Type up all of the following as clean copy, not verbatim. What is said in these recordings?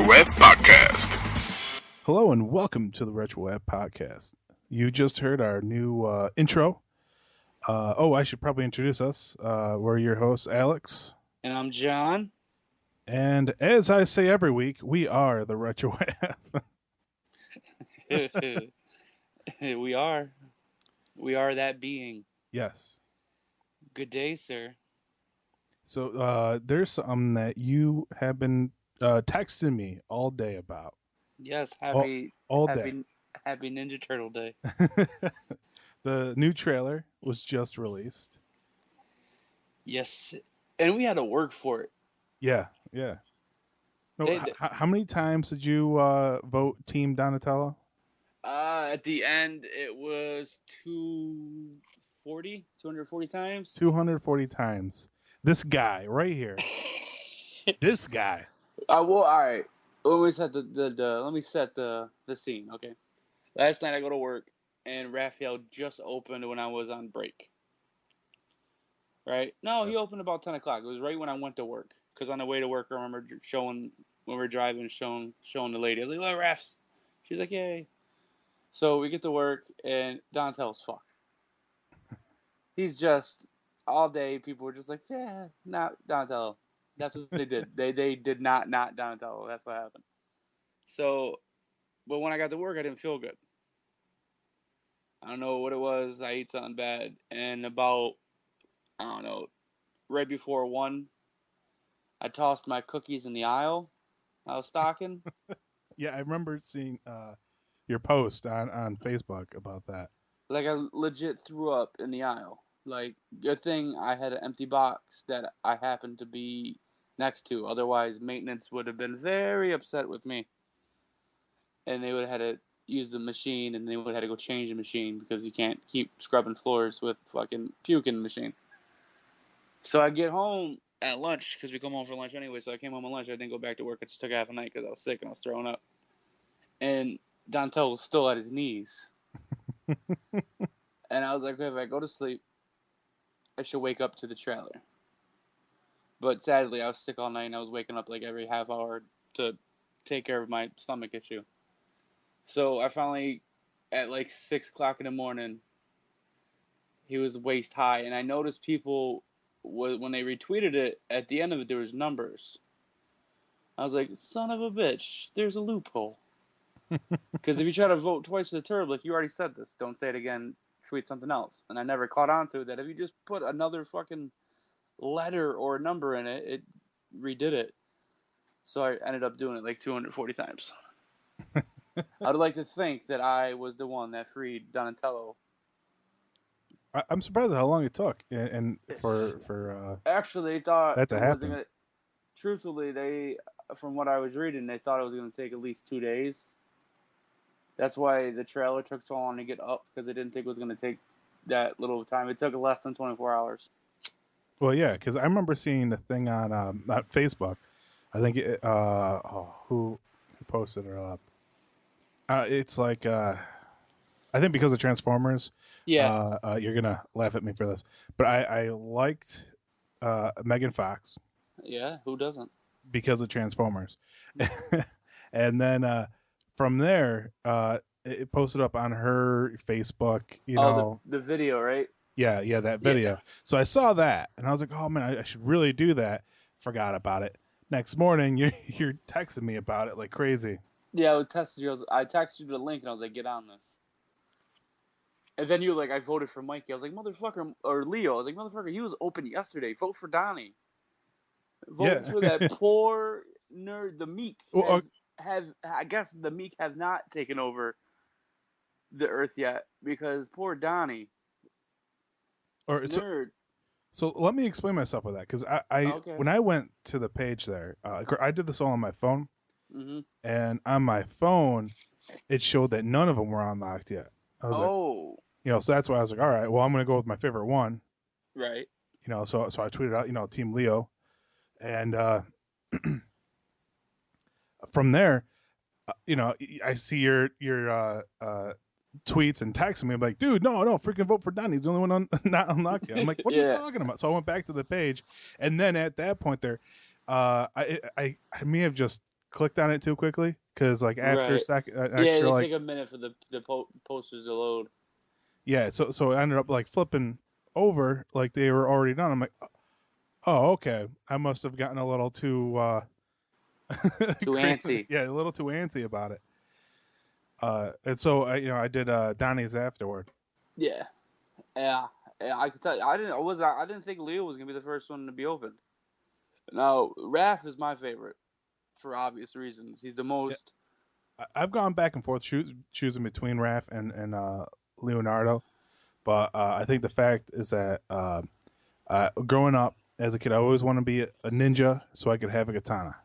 Web Podcast. Hello and welcome to the Retro Web Podcast. You just heard our new intro. I should probably introduce us. We're your hosts, Alex. And I'm John. And as I say every week, we are the Retro Web. We are. We are that being. Yes. Good day, sir. So there's something that you have been texting me all day about. Yes, happy Ninja Turtle Day. The new trailer was just released. Yes, and we had to work for it. Yeah. No, how many times did you vote Team Donatello? At the end, it was 240 times. 240 times. This guy right here. This guy. All right. Let me set the scene. Okay. Last night I go to work and Raphael just opened when I was on break. Right? No, he opened about 10 o'clock. It was right when I went to work. Because on the way to work, I remember showing when we were driving, showing the lady. I was like, "Look, Raphs." She's like, "Yay." So we get to work and Donatello's fucked. He's just all day. People were just like, "Yeah, not Donatello." That's what they did. They did not Donatello. That's what happened. So, but when I got to work, I didn't feel good. I don't know what it was. I ate something bad, and about, I don't know, right before 1, I tossed my cookies in the aisle I was stocking. Yeah, I remember seeing your post on Facebook about that. Like, I legit threw up in the aisle. Like, good thing I had an empty box that I happened to be next to. Otherwise, maintenance would have been very upset with me. And they would have had to use the machine, and they would have had to go change the machine because you can't keep scrubbing floors with fucking puking machine. So I get home at lunch because we come home for lunch anyway. So I came home at lunch. I didn't go back to work. I just took half a night because I was sick and I was throwing up. And Donatello was still at his knees. And I was like, okay, if I go to sleep, I should wake up to the trailer. But sadly, I was sick all night and I was waking up like every half hour to take care of my stomach issue. So I finally, at like 6 o'clock in the morning, he was waist high. And I noticed people, when they retweeted it, at the end of it, there was numbers. I was like, son of a bitch, there's a loophole. Because if you try to vote twice for the turtle, like, you already said this, don't say it again, tweet something else. And I never caught on to it, that if you just put another fucking letter or number in it, it redid it. So I ended up doing it like 240 times. I'd like to think that I was the one that freed Donatello. I'm surprised at how long it took, and for actually, they thought that to happen. Truthfully, from what I was reading, they thought it was going to take at least 2 days. That's why the trailer took so long to get up, because they didn't think it was going to take that little time. It took less than 24 hours. Well, yeah, because I remember seeing the thing on Facebook. I think who posted it up? It's like I think because of Transformers. Yeah. You're gonna laugh at me for this, but I liked Megan Fox. Yeah, who doesn't? Because of Transformers. And then from there, it posted up on her Facebook, the video, right? Yeah, that video. Yeah. So I saw that, and I was like, oh, man, I should really do that. Forgot about it. Next morning, you're texting me about it like crazy. Yeah, I texted you the link, and I was like, get on this. And then you were like, I voted for Mikey. I was like, motherfucker, or Leo. I was like, motherfucker, he was open yesterday. Vote for Donnie. Vote for that poor nerd. The meek I guess the meek have not taken over the earth yet, because poor Donnie. Nerd. So let me explain myself with that, because when I went to the page there, I did this all on my phone, and on my phone, it showed that none of them were unlocked yet. I was like, so that's why I was like, all right, well, I'm gonna go with my favorite one. Right. So I tweeted out, Team Leo, and from there, I see your tweets and texts me. I'm like, dude, no, freaking vote for Donnie. He's the only one not unlocked yet. I'm like, what are you talking about? So I went back to the page, and then at that point there, I may have just clicked on it too quickly because like after a second, yeah, extra they like take a minute for the posters to load. Yeah, so I ended up like flipping over like they were already done. I'm like, oh, okay. I must have gotten a little too too antsy. Yeah, a little too antsy about it. And so I did Donnie's afterward. Yeah, yeah. I could tell you, I didn't think Leo was gonna be the first one to be opened. Now, Raph is my favorite for obvious reasons. He's the most. I've gone back and forth choosing between Raph and Leonardo, but I think the fact is that growing up as a kid, I always want to be a ninja so I could have a katana.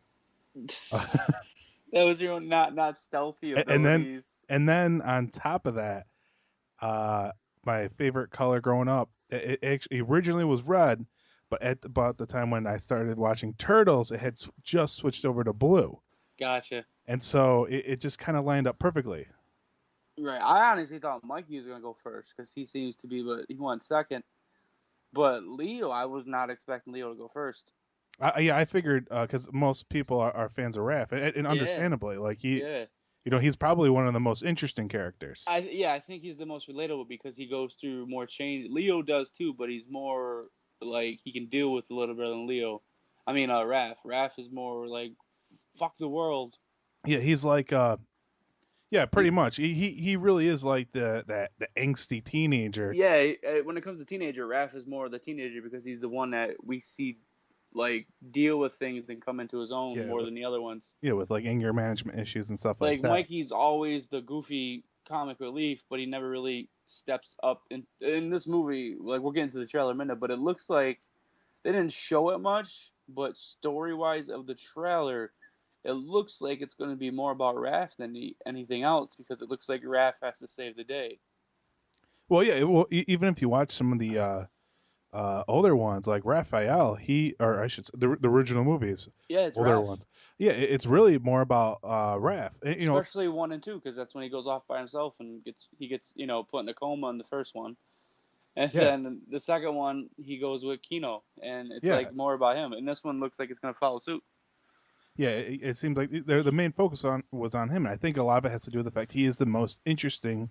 That was your own not stealthy abilities. And then on top of that, my favorite color growing up, it actually originally was red, but at about the time when I started watching Turtles, it had just switched over to blue. Gotcha. And so it just kind of lined up perfectly. Right. I honestly thought Mikey was gonna go first because he seems to be, but he went second. But Leo, I was not expecting Leo to go first. I figured because most people are fans of Raph, and understandably, like he's probably one of the most interesting characters. I think he's the most relatable because he goes through more change. Leo does too, but he's more like he can deal with a little better than Leo. I mean, Raph. Raph is more like fuck the world. Yeah, he's like yeah, pretty much. He really is like the angsty teenager. Yeah, when it comes to teenager, Raph is more the teenager because he's the one that we see like deal with things and come into his own more than the other ones. Yeah, with like anger management issues and stuff like that. Like Mikey's always the goofy comic relief, but he never really steps up in this movie. Like we're getting to the trailer in a minute, but it looks like they didn't show it much, but story-wise of the trailer, it looks like it's going to be more about Raph than anything else because it looks like Raph has to save the day. Well, yeah. Well, even if you watch some of the older ones, like Raphael, or I should say, the original movies. Yeah, it's older Raph. ones. Yeah, it's really more about Raph. Especially 1 and 2, because that's when he goes off by himself and he gets put in a coma in the first one. And then the second one, he goes with Kino, and it's like more about him. And this one looks like it's going to follow suit. Yeah, it seems like the main focus was on him. And I think a lot of it has to do with the fact he is the most interesting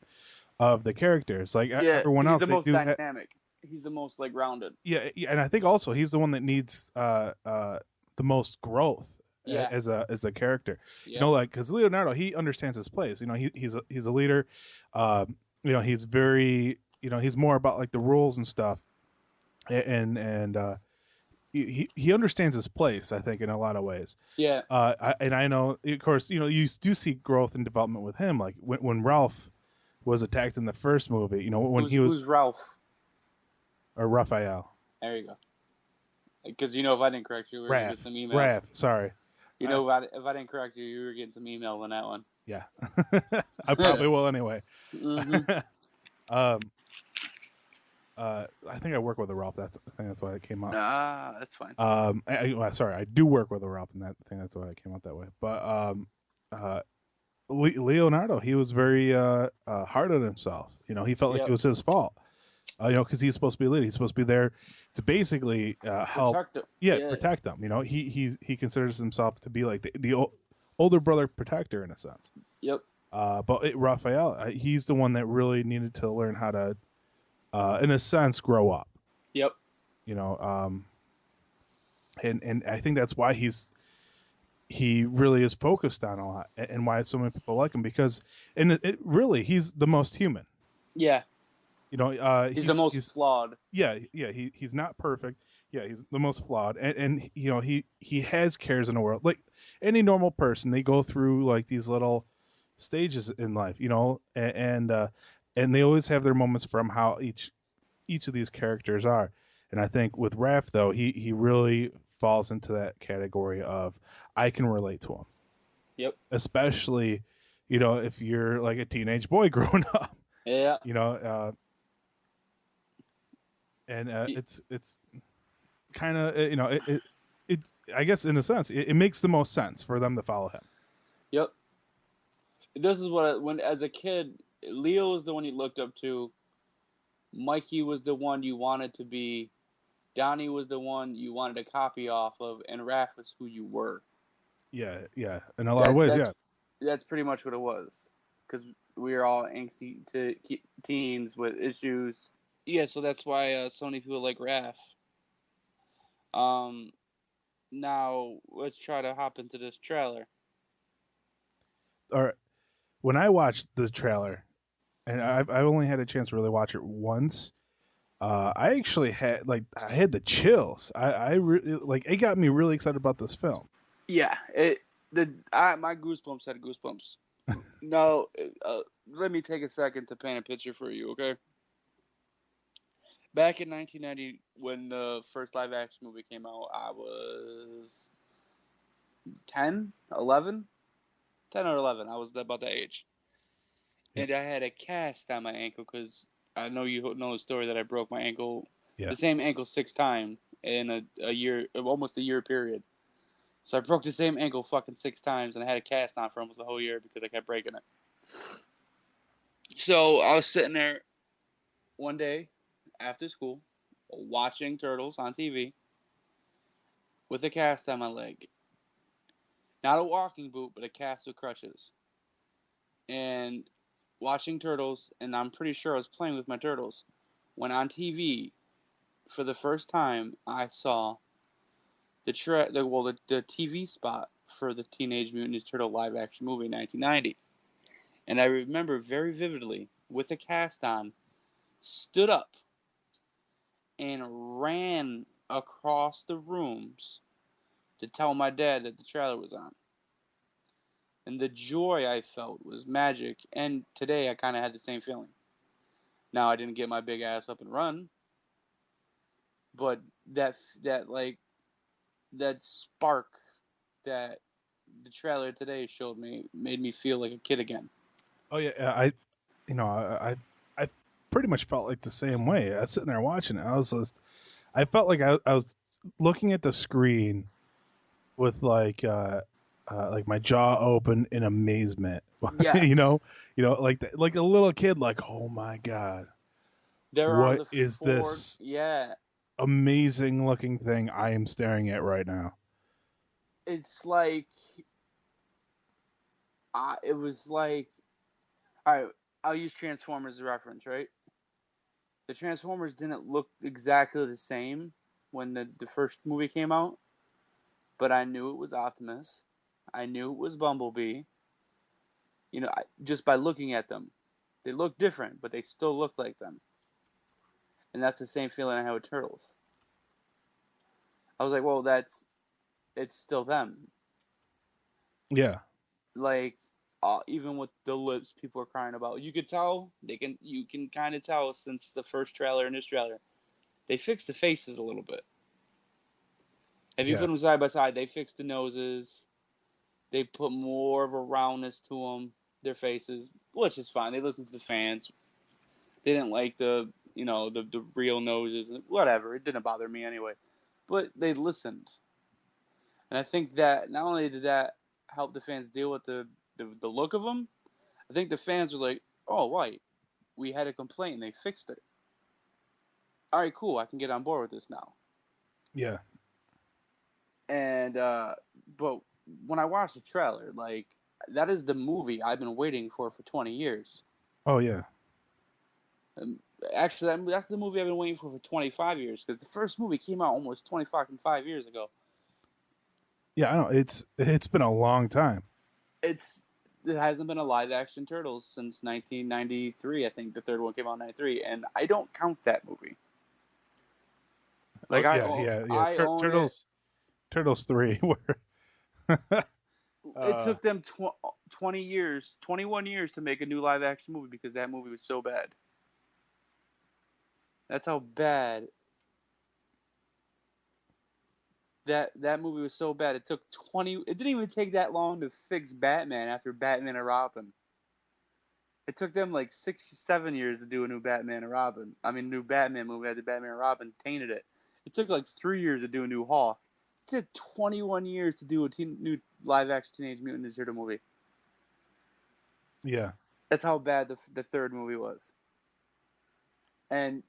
of the characters. Like everyone else, he's the most dynamic. He's the most like rounded. Yeah, and I think also he's the one that needs the most growth as a character. Yeah. Like because Leonardo, he understands his place. He's a leader. He's very he's more about like the rules and stuff, and he understands his place. I think in a lot of ways. Yeah. And I know, of course, you do see growth and development with him. Like when Ralph was attacked in the first movie. Who's Ralph? Or Raphael. There you go. Because if I didn't correct you, we were going to get some emails. Raph, sorry. If I didn't correct you, you were getting some email on that one. Yeah. I probably will anyway. Mm-hmm. I think I work with a Ralph. I think that's why it came out. Nah, that's fine. Sorry, I do work with a Ralph, and that's why it came out that way. But Leonardo, he was very hard on himself. He felt like it was his fault. Because he's supposed to be a leader. He's supposed to be there to basically help. Protect him. Protect them. He considers himself to be like the older brother protector in a sense. Yep. But Raphael, he's the one that really needed to learn how to, in a sense, grow up. Yep. And I think that's why he really is focused on a lot, and why so many people like him because he's the most human. Yeah. He's the most flawed. Yeah. He's not perfect. Yeah, he's the most flawed, and he has cares in the world. Like any normal person, they go through like these little stages in life, and they always have their moments from how each of these characters are. And I think with Raph though, he really falls into that category of I can relate to him. Yep. Especially, if you're like a teenage boy growing up. Yeah. It's kind of it I guess in a sense it makes the most sense for them to follow him. Yep. This is when as a kid, Leo was the one you looked up to. Mikey was the one you wanted to be. Donnie was the one you wanted to copy off of, and Raph was who you were. Yeah, yeah. In a lot of ways, yeah. That's pretty much what it was, because we are all angsty teens with issues. Yeah, so that's why so many people like Raph. Now let's try to hop into this trailer. All right. When I watched the trailer, and I've only had a chance to really watch it once, I actually had I had the chills. I really it got me really excited about this film. Yeah, my goosebumps had goosebumps. No, let me take a second to paint a picture for you, okay? Back in 1990, when the first live action movie came out, I was 10, 11, 10 or 11. I was about that age. Yeah. And I had a cast on my ankle because I know you know the story that I broke my ankle, Yeah. the same ankle 6 times in a year, almost a year period. So I broke the same ankle fucking 6 times, and I had a cast on for almost the whole year because I kept breaking it. So I was sitting there one day after school watching Turtles on TV with a cast on my leg. Not a walking boot, but a cast with crutches. And watching Turtles, and I'm pretty sure I was playing with my turtles, when on TV, for the first time, I saw the TV spot for the Teenage Mutant Ninja Turtle live action movie in 1990. And I remember very vividly, with a cast on, stood up and ran across the rooms to tell my dad that the trailer was on. And the joy I felt was magic, and today I kind of had the same feeling. Now I didn't get my big ass up and run, but that that spark that the trailer today showed me made me feel like a kid again. Oh yeah, I pretty much felt like the same way. I was sitting there watching it. I felt like I was looking at the screen with like my jaw open in amazement. Yes. Like a little kid, like, oh my god, what is this amazing looking thing I am staring at right now? It's like it was like, all right, I'll use Transformers as a reference, right? The Transformers didn't look exactly the same when the first movie came out, but I knew it was Optimus. I knew it was Bumblebee. Just by looking at them. They look different, but they still look like them. And that's the same feeling I had with Turtles. I was like, well, it's still them. Yeah. Like, even with the lips people are crying about, you can kind of tell since the first trailer and this trailer, they fixed the faces a little bit. If you put them side by side, they fixed the noses. They put more of a roundness to them, their faces, which is fine. They listened to the fans. They didn't like the real noses, whatever. It didn't bother me anyway. But they listened. And I think that not only did that help the fans deal with the look of them, I think the fans were like, oh, white. We had a complaint and they fixed it. All right, cool. I can get on board with this now. Yeah. And, but when I watched the trailer, like, that is the movie I've been waiting for 20 years. Oh, yeah. Actually, that's the movie I've been waiting for 25 years, because the first movie came out almost 25 years ago. Yeah, I know. It's been a long time. It hasn't been a live action Turtles since 1993. I think the third one came out in 93, and I don't count that movie. Like, Turtles 3 were it took them 21 years to make a new live action movie because that movie was so bad. That's how bad that movie was. So bad. It took 20. It didn't even take that long to fix Batman after Batman and Robin. It took them like 6-7 years to do a new Batman and Robin. I mean, new Batman movie after Batman and Robin tainted it. It took like 3 years to do a new Hawk. It took 21 years to do a new live-action Teenage Mutant Ninja Turtle movie. Yeah. That's how bad the third movie was. And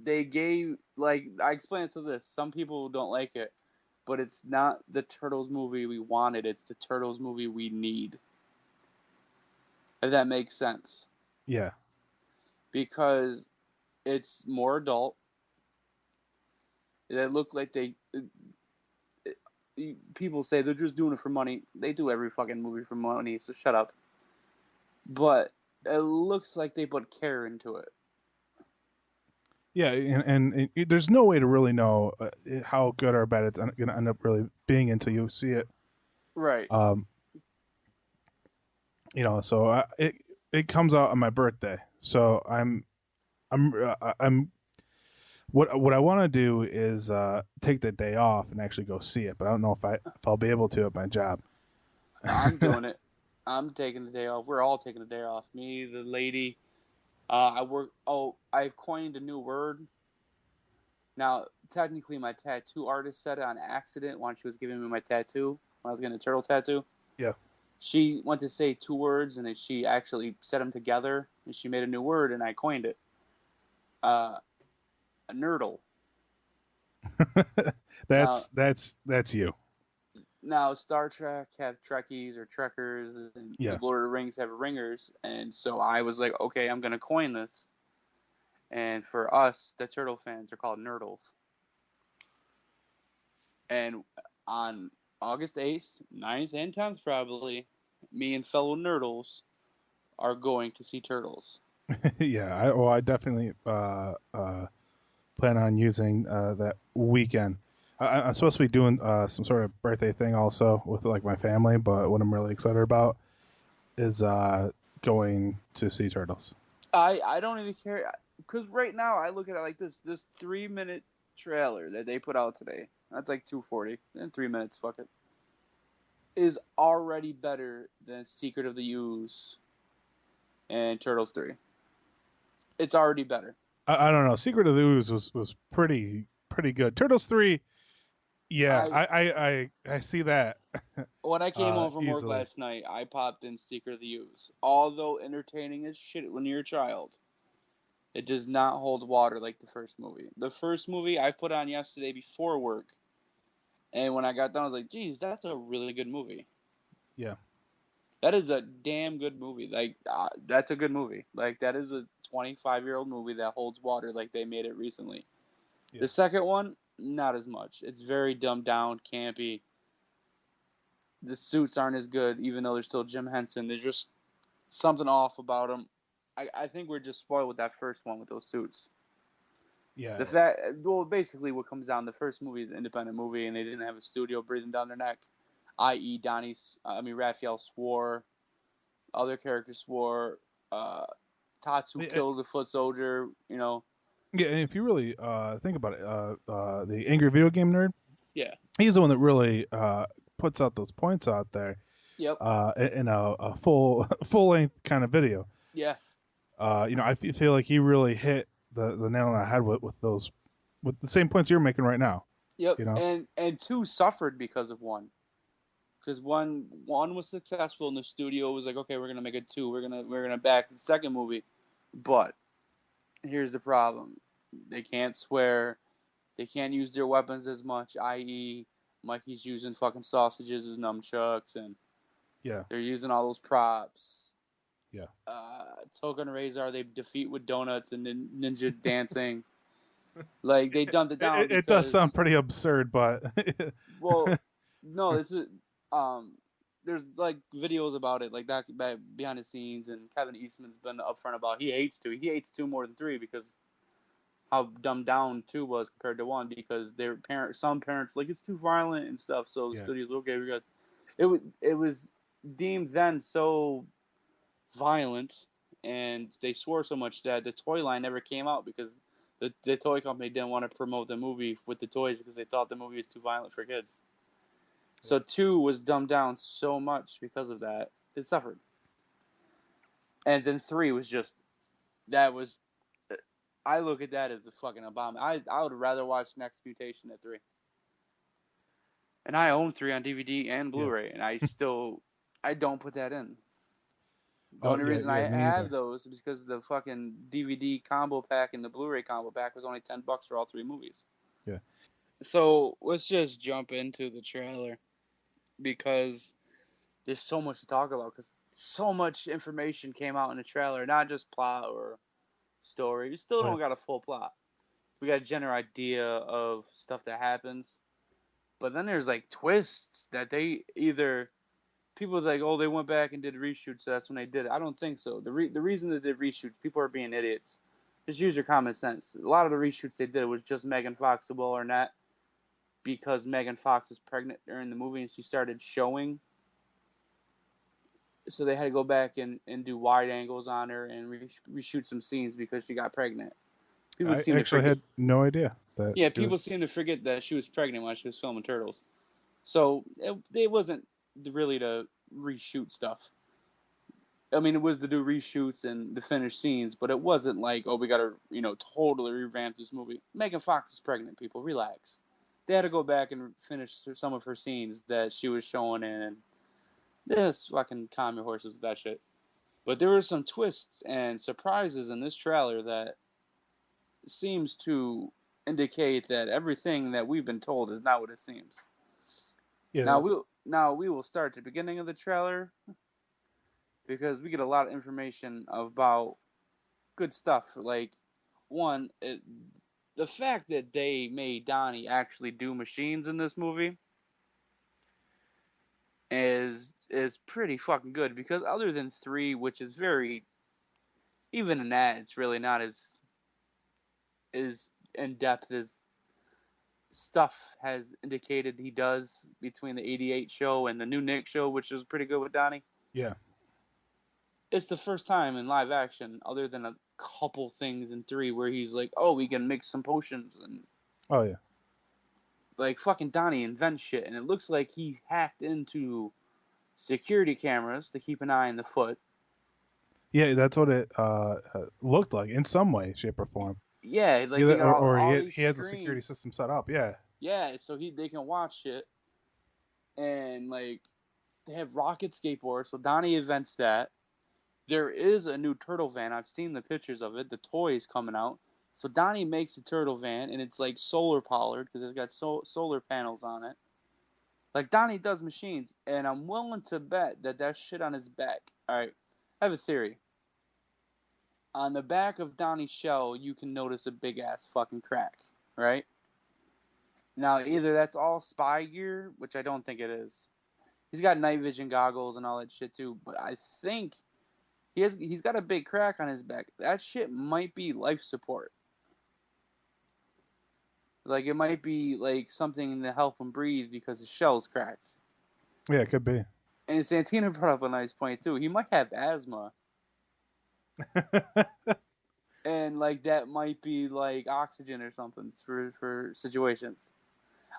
they gave, like, I explained it to this. Some people don't like it. but it's not the Turtles movie we wanted. It's the Turtles movie we need. If that makes sense. Yeah. Because it's more adult. They look like people say they're just doing it for money. They do every fucking movie for money, so shut up. But it looks like they put care into it. Yeah, and there's no way to really know how good or bad it's going to end up really being until you see it. Right. So it comes out on my birthday. So I'm what I want to do is take the day off and actually go see it, but I don't know if I'll be able to at my job. I'm doing it. I'm taking the day off. We're all taking the day off. Me, the lady. I've coined a new word. Now, technically, my tattoo artist said it on accident when she was giving me my tattoo, when I was getting a turtle tattoo. Yeah. She went to say two words, and then she actually said them together, and she made a new word, and I coined it. A nerdle. That's you. Now, Star Trek have Trekkies or Trekkers, and Yeah. the Lord of the Rings have Ringers, and so I was like, okay, I'm going to coin this. And for us, the Turtle fans are called nerdles. And on August 8th, 9th, and 10th probably, me and fellow nerdles are going to see Turtles. Yeah, I definitely plan on using that weekend. I'm supposed to be doing some sort of birthday thing also with like my family, but what I'm really excited about is going to see Turtles. I don't even care, because right now I look at it like this 3-minute trailer that they put out today. That's like 2:40 in 3 minutes. Fuck it. Is already better than Secret of the Ooze and Turtles 3. It's already better. I don't know. Secret of the Ooze was pretty good. Turtles 3, yeah, I see that. When I came home from easily. work last night, I popped in Secret of the Ooze. Although entertaining as shit when you're a child, it does not hold water like the first movie. The first movie I put on yesterday before work, and when I got done, I was like, geez, that's a really good movie. Yeah. That is a damn good movie. Like, that's a good movie. Like, that is a 25-year-old movie that holds water like they made it recently. Yeah. The second one, not as much. It's very dumbed down, campy. The suits aren't as good, even though they're still Jim Henson. There's just something off about them. I think we're just spoiled with that first one with those suits. Yeah. Basically what comes down, the first movie is an independent movie, and they didn't have a studio breathing down their neck, i.e. Raphael swore, other characters swore, Tatsu killed the foot soldier, Yeah, and if you really think about it, the Angry Video Game Nerd, yeah, he's the one that really puts out those points out there. Yep. In a full length kind of video. Yeah. I feel like he really hit the nail on the head with the same points you're making right now. Yep. And two suffered because of one. Because one was successful, and the studio was like, okay, we're gonna make it two. We're gonna back the second movie, but here's the problem: they can't swear, they can't use their weapons as much. I.e., Mikey's using fucking sausages as nunchucks, and they're using all those props. Yeah. Token Razor, they defeat with donuts and ninja dancing. Like, they dumped it down. It does sound pretty absurd, but well, no, it's there's like videos about it, like back behind the scenes, and Kevin Eastman's been upfront about he hates two more than three because how dumbed down two was compared to one, because some parents like it's too violent and stuff, so the studio's okay, we got it was deemed then so violent, and they swore so much that the toy line never came out because the toy company didn't want to promote the movie with the toys because they thought the movie was too violent for kids. So 2 was dumbed down so much because of that, it suffered. And then 3 was just, I look at that as a fucking abomination. I would rather watch Next Mutation at 3. And I own 3 on DVD and Blu-ray, and I don't put that in. The only reason I have those is because the fucking DVD combo pack and the Blu-ray combo pack was only $10 for all 3 movies. Yeah. So let's just jump into the trailer because there's so much to talk about. Because so much information came out in the trailer, not just plot or story. We still don't got a full plot. We got a general idea of stuff that happens, but then there's like twists that they either people are like, oh, they went back and did reshoots, so that's when they did it. I don't think so. The reason they did reshoots, people are being idiots. Just use your common sense. A lot of the reshoots they did was just Megan Fox, will or not, because Megan Fox is pregnant during the movie and she started showing. So they had to go back and do wide angles on her and reshoot some scenes because she got pregnant. People I actually had no idea that. Yeah, people seem to forget that she was pregnant while she was filming Turtles. So it wasn't really to reshoot stuff. I mean, it was to do reshoots and to finish scenes, but it wasn't like, oh, we got to, totally revamp this movie. Megan Fox is pregnant, people. Relax. They had to go back and finish some of her scenes that she was showing in. Just fucking calm your horses with that shit. But there were some twists and surprises in this trailer that seems to indicate that everything that we've been told is not what it seems. Yeah. Now we will start at the beginning of the trailer because we get a lot of information about good stuff. Like, one, the fact that they made Donnie actually do machines in this movie is pretty fucking good, because other than 3, which is very, even in that, it's really not as in depth as stuff has indicated he does between the 88 show and the new Nick show, which was pretty good with Donnie. Yeah. It's the first time in live action, other than a couple things in 3, where he's like, oh, we can mix some potions. And oh, yeah. Like, fucking Donnie invents shit, and it looks like he hacked into security cameras to keep an eye on the foot. Yeah, that's what it looked like in some way, shape, or form. Yeah, like they got all he has a security system set up. Yeah. Yeah, so they can watch shit, and like they have rocket skateboards. So Donnie invents that. There is a new turtle van. I've seen the pictures of it. The toy is coming out. So Donnie makes a turtle van, and it's like solar powered because it's got solar panels on it. Like, Donnie does machines, and I'm willing to bet that shit on his back. All right, I have a theory. On the back of Donnie's shell, you can notice a big ass fucking crack, right? Now, either that's all spy gear, which I don't think it is. He's got night vision goggles and all that shit too, but I think he's got a big crack on his back. That shit might be life support. Like, it might be like something to help him breathe because his shell's cracked. Yeah, it could be. And Santina brought up a nice point too. He might have asthma. And like that might be like oxygen or something for situations.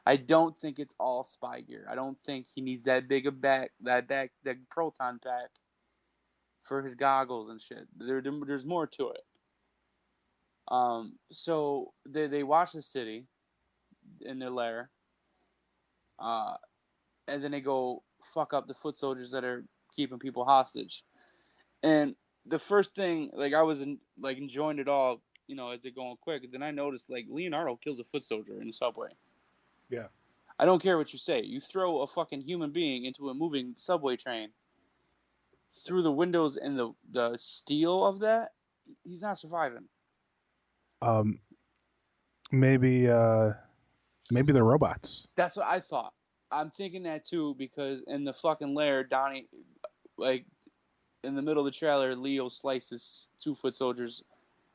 I don't think it's all spy gear. I don't think he needs that big a back, that proton pack for his goggles and shit. There's more to it. So they watch the city in their lair, and then they go fuck up the foot soldiers that are keeping people hostage. And the first thing, like, I was enjoying it all, as they're going quick. Then I noticed, like, Leonardo kills a foot soldier in the subway. Yeah. I don't care what you say. You throw a fucking human being into a moving subway train through the windows and the steel of that, he's not surviving. Maybe they're robots. That's what I thought. I'm thinking that too, because in the fucking lair, Donnie, like, in the middle of the trailer, Leo slices 2 foot soldiers,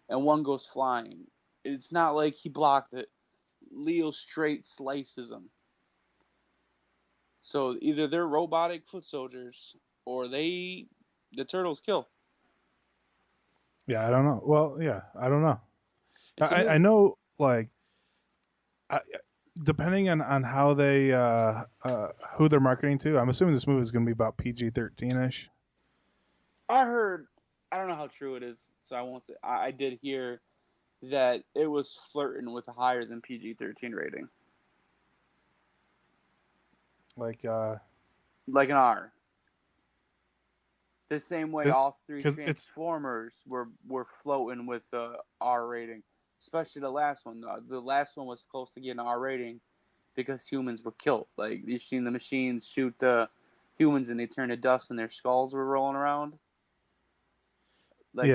and one goes flying. It's not like he blocked it. Leo straight slices them. So either they're robotic foot soldiers, or the Turtles kill. Yeah, I don't know. Well, yeah, I don't know. I know, like, depending on how they who they're marketing to, I'm assuming this movie is going to be about PG-13ish. I don't know how true it is, so I won't say. I did hear that it was flirting with a higher than PG-13 rating. Like an R. The same way all 3 Transformers were floating with a R rating. Especially the last one. The last one was close to getting an R rating. because humans were killed. Like, you've seen the machines shoot the humans and they turn to dust and their skulls were rolling around. Like,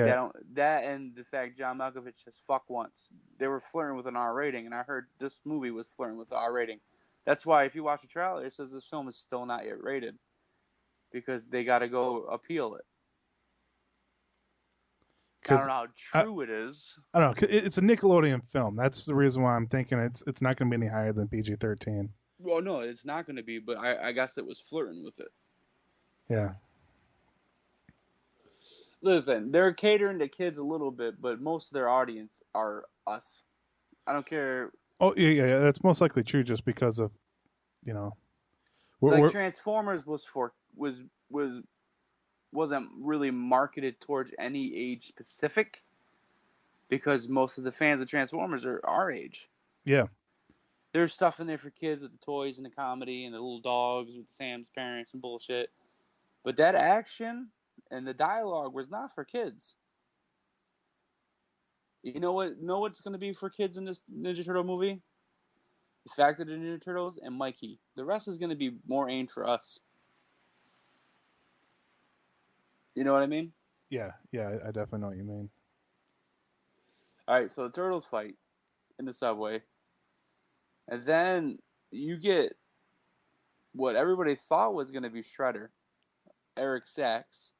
that and the fact John Malkovich has fucked once. They were flirting with an R rating, and I heard this movie was flirting with the R rating. That's why if you watch the trailer, it says this film is still not yet rated. Because they got to go appeal it. I don't know how true it is. I don't know. It's a Nickelodeon film. That's the reason why I'm thinking it's not going to be any higher than PG-13. Well, no, it's not going to be, but I guess it was flirting with it. Yeah. Listen, they're catering to kids a little bit, but most of their audience are us. I don't care. Oh, yeah. That's most likely true just because of, Like Transformers wasn't really marketed towards any age specific because most of the fans of Transformers are our age. Yeah. There's stuff in there for kids with the toys and the comedy and the little dogs with Sam's parents and bullshit. But that action and the dialogue was not for kids. You know what's going to be for kids in this Ninja Turtle movie? The fact that the Ninja Turtles and Mikey. The rest is going to be more aimed for us. You know what I mean? Yeah, I definitely know what you mean. Alright, so the Turtles fight in the subway. And then you get what everybody thought was going to be Shredder, Eric Sachs,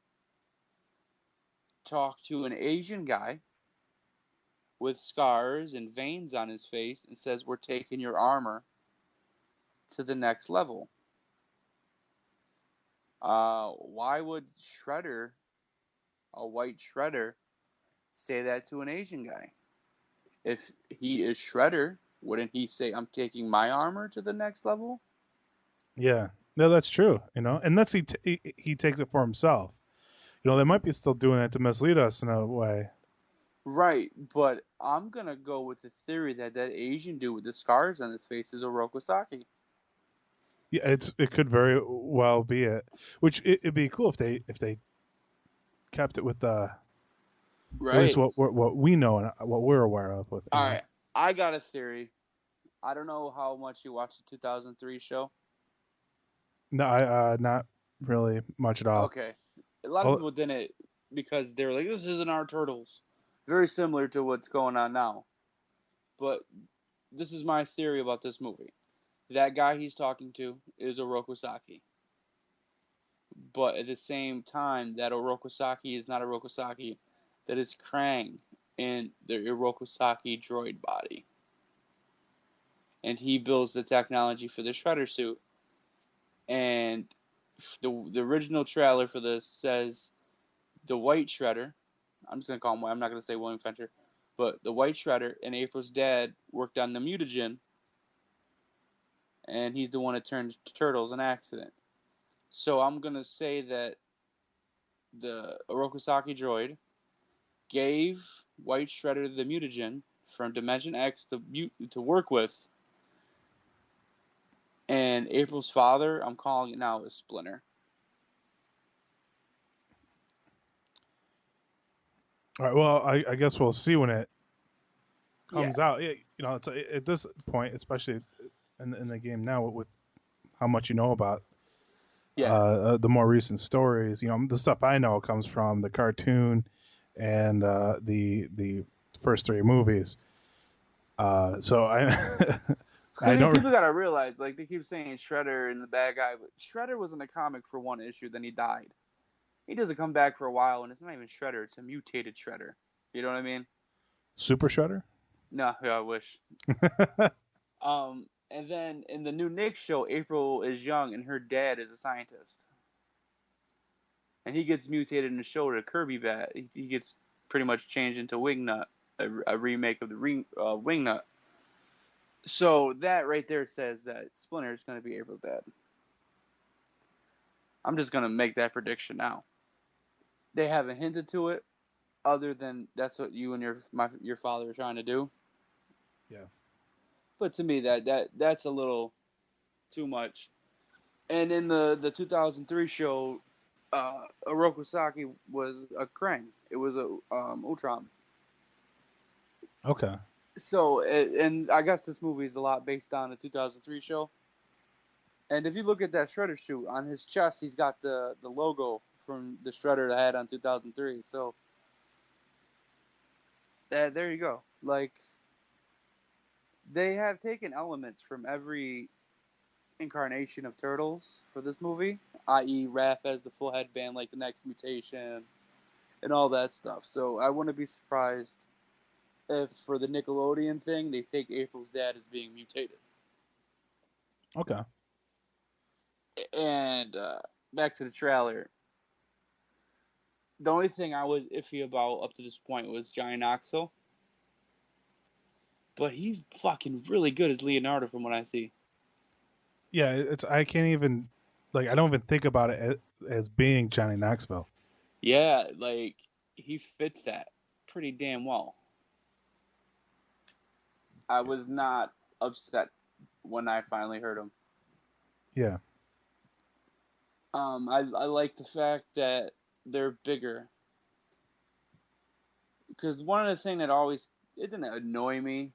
talk to an Asian guy with scars and veins on his face and says, "We're taking your armor to the next level." Why would Shredder, a white Shredder, say that to an Asian guy? If he is Shredder, wouldn't he say, "I'm taking my armor to the next level"? Yeah, no, that's true. And that's he takes it for himself. They might be still doing it to mislead us in a way. Right, but I'm gonna go with the theory that Asian dude with the scars on his face is Oroku Saki. Yeah, it could very well be it. Which it'd be cool if they kept it with at least what we know and what we're aware of. All right, I got a theory. I don't know how much you watched the 2003 show. No, I not really much at all. Okay, a lot of people didn't because they were like, "This isn't our Turtles." Very similar to what's going on now. But this is my theory about this movie. That guy he's talking to is Oroku Saki. But at the same time, that Oroku Saki is not Oroku Saki. That is Krang in the Oroku Saki droid body. And he builds the technology for the Shredder suit. And the original trailer for this says the White Shredder, I'm just going to call him White, I'm not going to say William Fencher, but the White Shredder and April's dad worked on the mutagen, and he's the one that turned Turtles in accident. So I'm going to say that the Oroku Saki droid gave White Shredder the mutagen from Dimension X to work with, and April's father, I'm calling it now, is Splinter. All right. Well, I guess we'll see when it comes out. It's at this point, especially in the game now, with how much you know about the more recent stories. The stuff I know comes from the cartoon and the first three movies. So I don't. People gotta realize, like, they keep saying Shredder and the bad guy, but Shredder was in the comic for one issue, then he died. He doesn't come back for a while, and it's not even Shredder, it's a mutated Shredder. You know what I mean? Super Shredder? No, I wish. And then in the new Nick show, April is young, and her dad is a scientist. And he gets mutated in the shoulder to Kirby Bat. He gets pretty much changed into Wingnut, a remake of the Wingnut. So that right there says that Splinter is going to be April's dad. I'm just going to make that prediction now. They haven't hinted to it, other than that's what you and your father are trying to do. Yeah. But to me, that's a little too much. And in the 2003 show, Oroku Saki was a Krang. It was a Ultron. Okay. So, and I guess this movie is a lot based on the 2003 show. And if you look at that Shredder suit on his chest, he's got the logo from the Shredder that I had on 2003. So, there you go. Like, they have taken elements from every incarnation of Turtles for this movie, i.e., Raph has the full headband like the next mutation and all that stuff. So I wouldn't be surprised if for the Nickelodeon thing they take April's dad as being mutated. Okay. And back to the trailer. The only thing I was iffy about up to this point was Johnny Knoxville. But he's fucking really good as Leonardo from what I see. Yeah, I can't even I don't even think about it as being Johnny Knoxville. Yeah, like he fits that pretty damn well. I was not upset when I finally heard him. Yeah. I like the fact that they're bigger. Because one of the things that always, it didn't annoy me,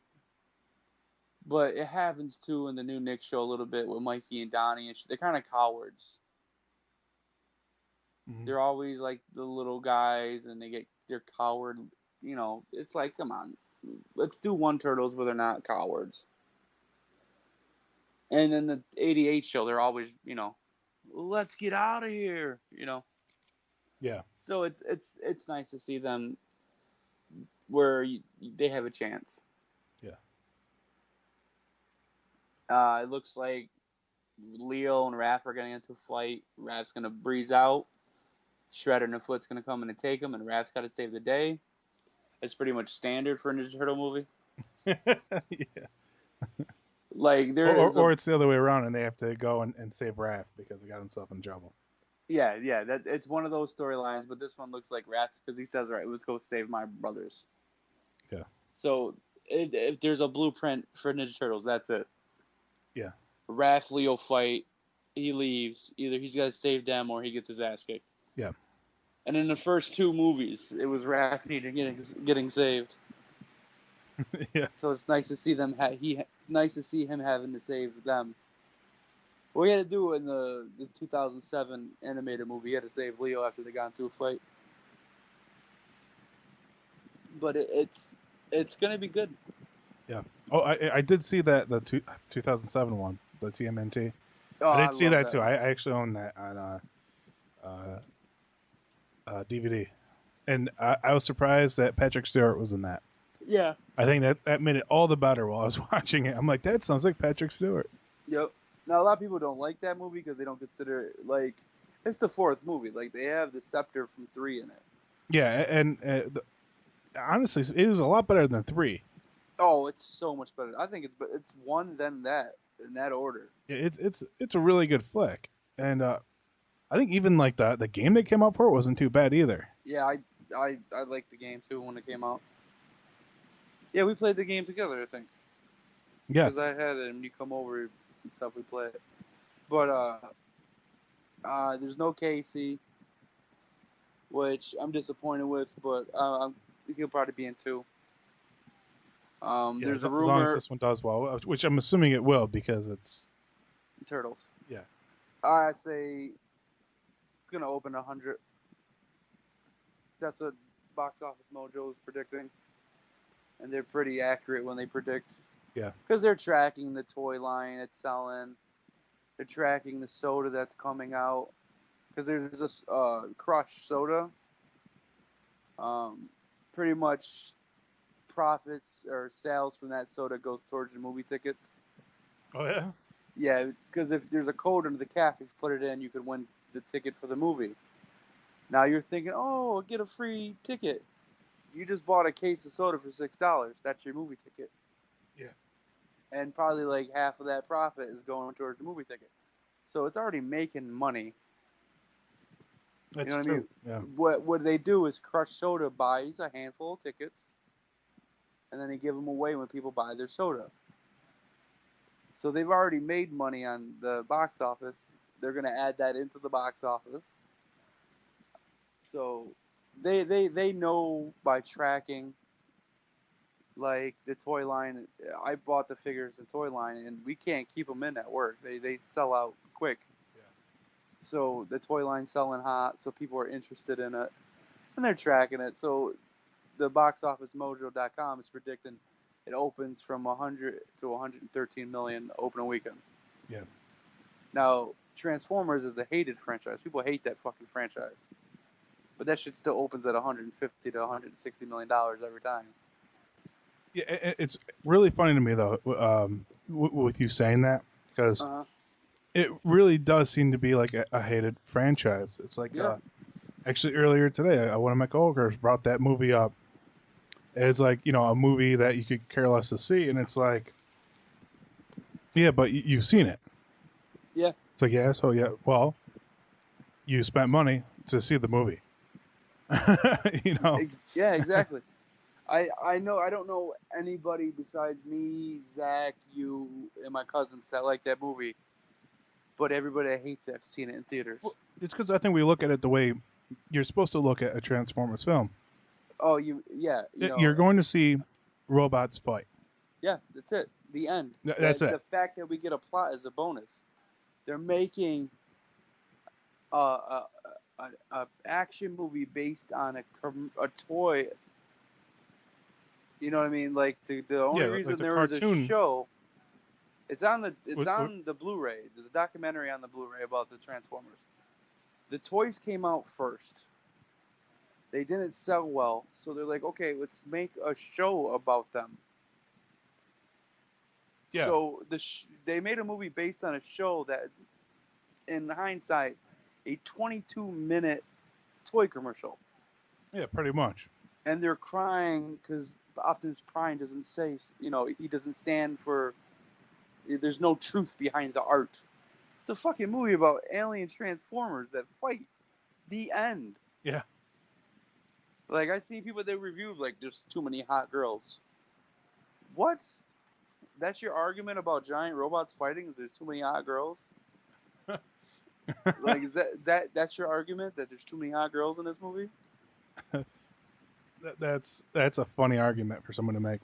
but it happens too in the new Nick show a little bit with Mikey and Donnie. And they're kind of cowards. Mm-hmm. They're always like the little guys and they're coward. You know, it's like, come on, let's do one Turtles where they're not cowards. And then the 88 show, they're always, let's get out of here, Yeah. So it's nice to see them where they have a chance. Yeah. It looks like Leo and Raph are getting into a fight. Raph's gonna breeze out. Shredder and the Foot's gonna come in and take him, and Raph's got to save the day. It's pretty much standard for a Ninja Turtle movie. Yeah. Like or it's the other way around, and they have to go and save Raph because he got himself in trouble. Yeah. That it's one of those storylines, but this one looks like Raph because he says, "Right, let's go save my brothers." Yeah. So if there's a blueprint for Ninja Turtles, that's it. Yeah. Raph Leo fight. He leaves. Either he's got to save them or he gets his ass kicked. Yeah. And in the first two movies, it was Raph getting saved. Yeah. So it's nice to see them. It's nice to see him having to save them. What he had to do in the 2007 animated movie, he had to save Leo after they got into a fight. But it's gonna be good. Yeah. Oh, I did see that the 2007 one, the TMNT. Oh, I did see that too. One. I actually own that on DVD, and I was surprised that Patrick Stewart was in that. Yeah. I think that made it all the better while I was watching it. I'm like, that sounds like Patrick Stewart. Yep. Now a lot of people don't like that movie because they don't consider it like it's the fourth movie. Like they have the scepter from 3 in it. Yeah, and honestly, it was a lot better than 3. Oh, it's so much better. I think it's 1 then that in that order. Yeah, it's a really good flick, and I think even like the game that came out for it wasn't too bad either. Yeah, I liked the game too when it came out. Yeah, we played the game together, I think. Yeah. Because I had it and you come over and stuff, we play it. But there's no Casey, which I'm disappointed with, but he'll probably be in 2. Yeah, there's a rumor. As long as this one does well, which I'm assuming it will because it's Turtles. Yeah. I say it's gonna open 100. That's what Box Office Mojo is predicting, and they're pretty accurate when they predict. Yeah. Because they're tracking the toy line it's selling, they're tracking the soda that's coming out. Because there's this Crush soda. Pretty much profits or sales from that soda goes towards the movie tickets. Oh yeah. Yeah, because if there's a code under the cap, if you put it in, you could win the ticket for the movie. Now you're thinking, oh, I'll get a free ticket. You just bought a case of soda for $6. That's your movie ticket. Yeah. And probably like half of that profit is going towards the movie ticket. So it's already making money. That's you know what true. I mean? Yeah. What they do is Crush Soda buys a handful of tickets, and then they give them away when people buy their soda. So they've already made money on the box office. They're going to add that into the box office. So they know by tracking Like the toy line, I bought the figures in toy line, and we can't keep them in at work. They sell out quick. Yeah. So the toy line's selling hot, so people are interested in it, and they're tracking it. So the boxofficemojo.com is predicting it opens from 100 to 113 million opening weekend. Yeah. Now, Transformers is a hated franchise. People hate that fucking franchise. But that shit still opens at 150 to 160 million dollars every time. Yeah, it's really funny to me though, with you saying that, because it really does seem to be like a hated franchise. It's like, actually earlier today, one of my coworkers brought that movie up. It's like, a movie that you could care less to see, and it's like, yeah, but you've seen it. Yeah. It's like, yeah, so yeah, well, you spent money to see the movie. Yeah, exactly. I know I don't know anybody besides me, Zach, you, and my cousins that like that movie. But everybody that hates it, I've seen it in theaters. Well, it's because I think we look at it the way you're supposed to look at a Transformers film. Oh, you're going to see robots fight. Yeah, that's it. The end. That's it. The fact that we get a plot is a bonus. They're making a action movie based on a toy. You know what I mean? Like the only reason there was a show. It's on the Blu-ray. There's a documentary on the Blu-ray about the Transformers. The toys came out first. They didn't sell well, so they're like, okay, let's make a show about them. Yeah. So they made a movie based on a show that is, in hindsight, a 22-minute toy commercial. Yeah, pretty much. And they're crying because Optimus Prime doesn't say, he doesn't stand for, there's no truth behind the art. It's a fucking movie about alien Transformers that fight. The end. Yeah. Like, I see people that review, like, there's too many hot girls. What? That's your argument about giant robots fighting? There's too many hot girls? Like, is that's your argument, that there's too many hot girls in this movie? That's a funny argument for someone to make.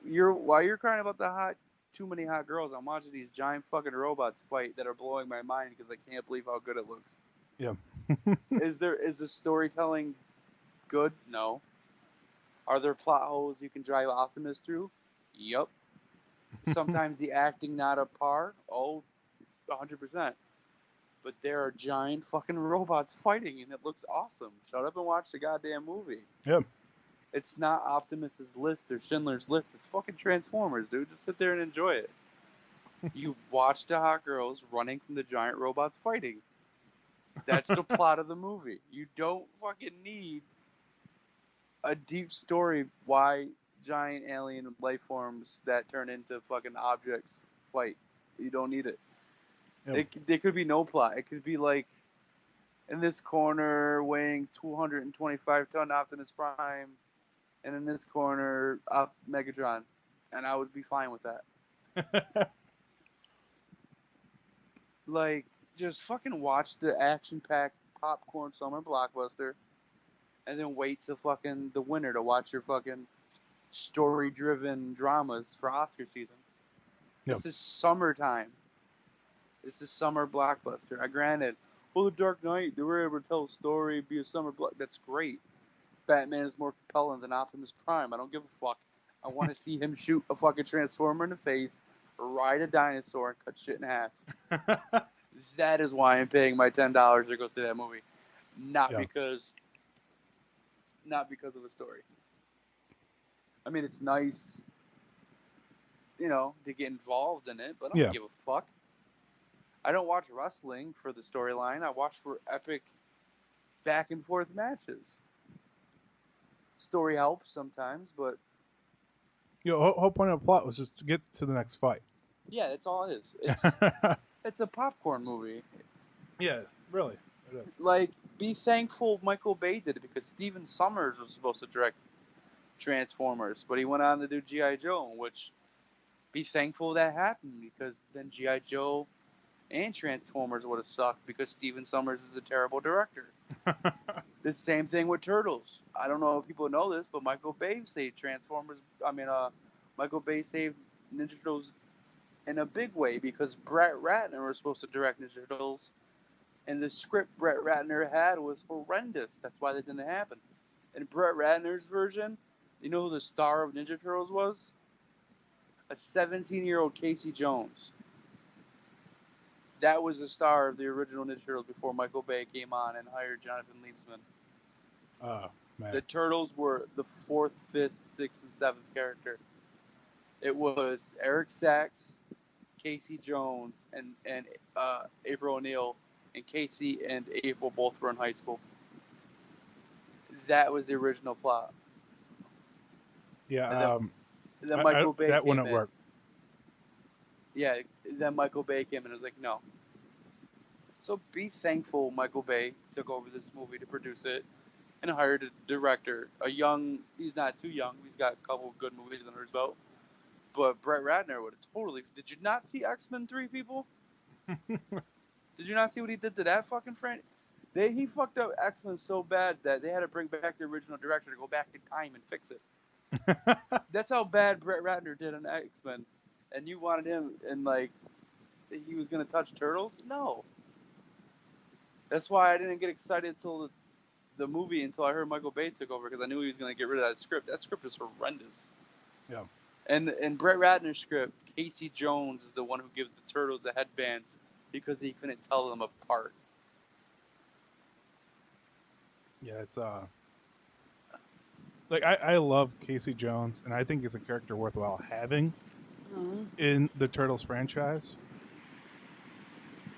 While you're crying about too many hot girls, I'm watching these giant fucking robots fight that are blowing my mind because I can't believe how good it looks. Yeah. Is the storytelling good? No. Are there plot holes you can drive Optimus through? Yup. Sometimes the acting not up par? Oh, 100%. But there are giant fucking robots fighting, and it looks awesome. Shut up and watch the goddamn movie. Yep. It's not Optimus's List or Schindler's List. It's fucking Transformers, dude. Just sit there and enjoy it. You watch the hot girls running from the giant robots fighting. That's the plot of the movie. You don't fucking need a deep story why giant alien life forms that turn into fucking objects fight. You don't need it. Yep. There could be no plot. It could be like, in this corner weighing 225-ton Optimus Prime, and in this corner Megatron, and I would be fine with that. Like, just fucking watch the action-packed popcorn summer blockbuster, and then wait till fucking the winter to watch your fucking story-driven dramas for Oscar season. Yep. This is summertime. This is summer blockbuster. Granted, The Dark Knight, they were able to tell a story, be a summer block. That's great. Batman is more compelling than Optimus Prime. I don't give a fuck. I want to see him shoot a fucking Transformer in the face, ride a dinosaur, and cut shit in half. That is why I'm paying my $10 to go see that movie. Not because of the story. I mean, it's nice, to get involved in it, but I don't give a fuck. I don't watch wrestling for the storyline. I watch for epic back and forth matches. Story helps sometimes, but whole point of the plot was just to get to the next fight. Yeah, that's all it is. It's a popcorn movie. Yeah, really. It is. Like, be thankful Michael Bay did it, because Steven Sommers was supposed to direct Transformers, but he went on to do G.I. Joe, which, be thankful that happened, because then G.I. Joe and Transformers would have sucked, because Steven Sommers is a terrible director. The same thing with Turtles. I don't know if people know this, but Michael Bay saved Ninja Turtles in a big way because Brett Ratner was supposed to direct Ninja Turtles, and the script Brett Ratner had was horrendous. That's why that didn't happen. In Brett Ratner's version, you know who the star of Ninja Turtles was? A 17-year-old Casey Jones. That was the star of the original Ninja Turtles before Michael Bay came on and hired Jonathan Liebsman. Oh, man. The Turtles were the 4th, 5th, 6th, and 7th character. It was Eric Sachs, Casey Jones, and April O'Neil. And Casey and April both were in high school. That was the original plot. Yeah, then Michael Bay that came wouldn't in. work. Yeah, then Michael Bay came in and was like, no. So be thankful Michael Bay took over this movie to produce it and hired a director. He's not too young. He's got a couple of good movies under his belt. But Brett Ratner would have totally... Did you not see X-Men 3, people? Did you not see what he did to that fucking franchise? He fucked up X-Men so bad that they had to bring back the original director to go back in time and fix it. That's how bad Brett Ratner did on X-Men. And you wanted him, and like, he was going to touch Turtles? No. That's why I didn't get excited until the movie, until I heard Michael Bay took over, because I knew he was going to get rid of that script. That script is horrendous. Yeah. And in Brett Ratner's script, Casey Jones is the one who gives the Turtles the headbands because he couldn't tell them apart. Yeah, it's like I love Casey Jones, and I think he's a character worthwhile having in the Turtles franchise.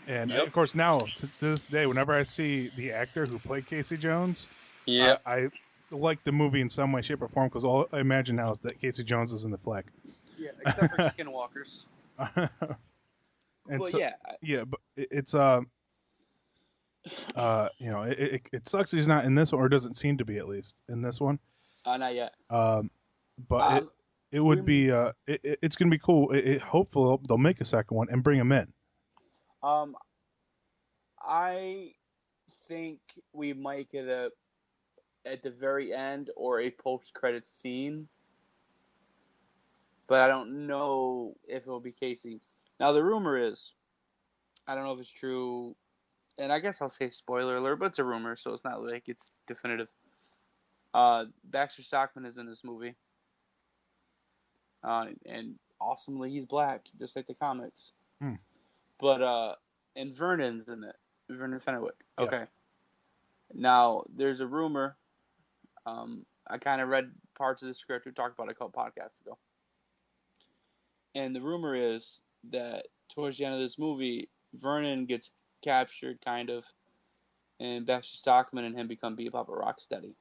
And of course, now to this day, whenever I see the actor who played Casey Jones, I like the movie in some way, shape, or form, because all I imagine now is that Casey Jones is in the flick. Yeah, except for Skinwalkers. And but so, yeah, but it's it sucks he's not in this one, or doesn't seem to be, at least in this one. Not yet. But it would be it's gonna be cool. Hopefully they'll make a second one and bring him in. I think we might get at the very end or a post-credit scene, but I don't know if it will be Casey. Now the rumor is, I don't know if it's true, and I guess I'll say spoiler alert, but it's a rumor, so it's not like it's definitive. Baxter Stockman is in this movie, and awesomely he's black, just like the comics. But and Vernon's in it. Vernon Fenwick. Okay. Yeah. Now there's a rumor. I kind of read parts of the script. We talked about it a couple podcasts ago. And the rumor is that towards the end of this movie, Vernon gets captured, kind of, and Baxter Stockman and him become Bebop or Rocksteady.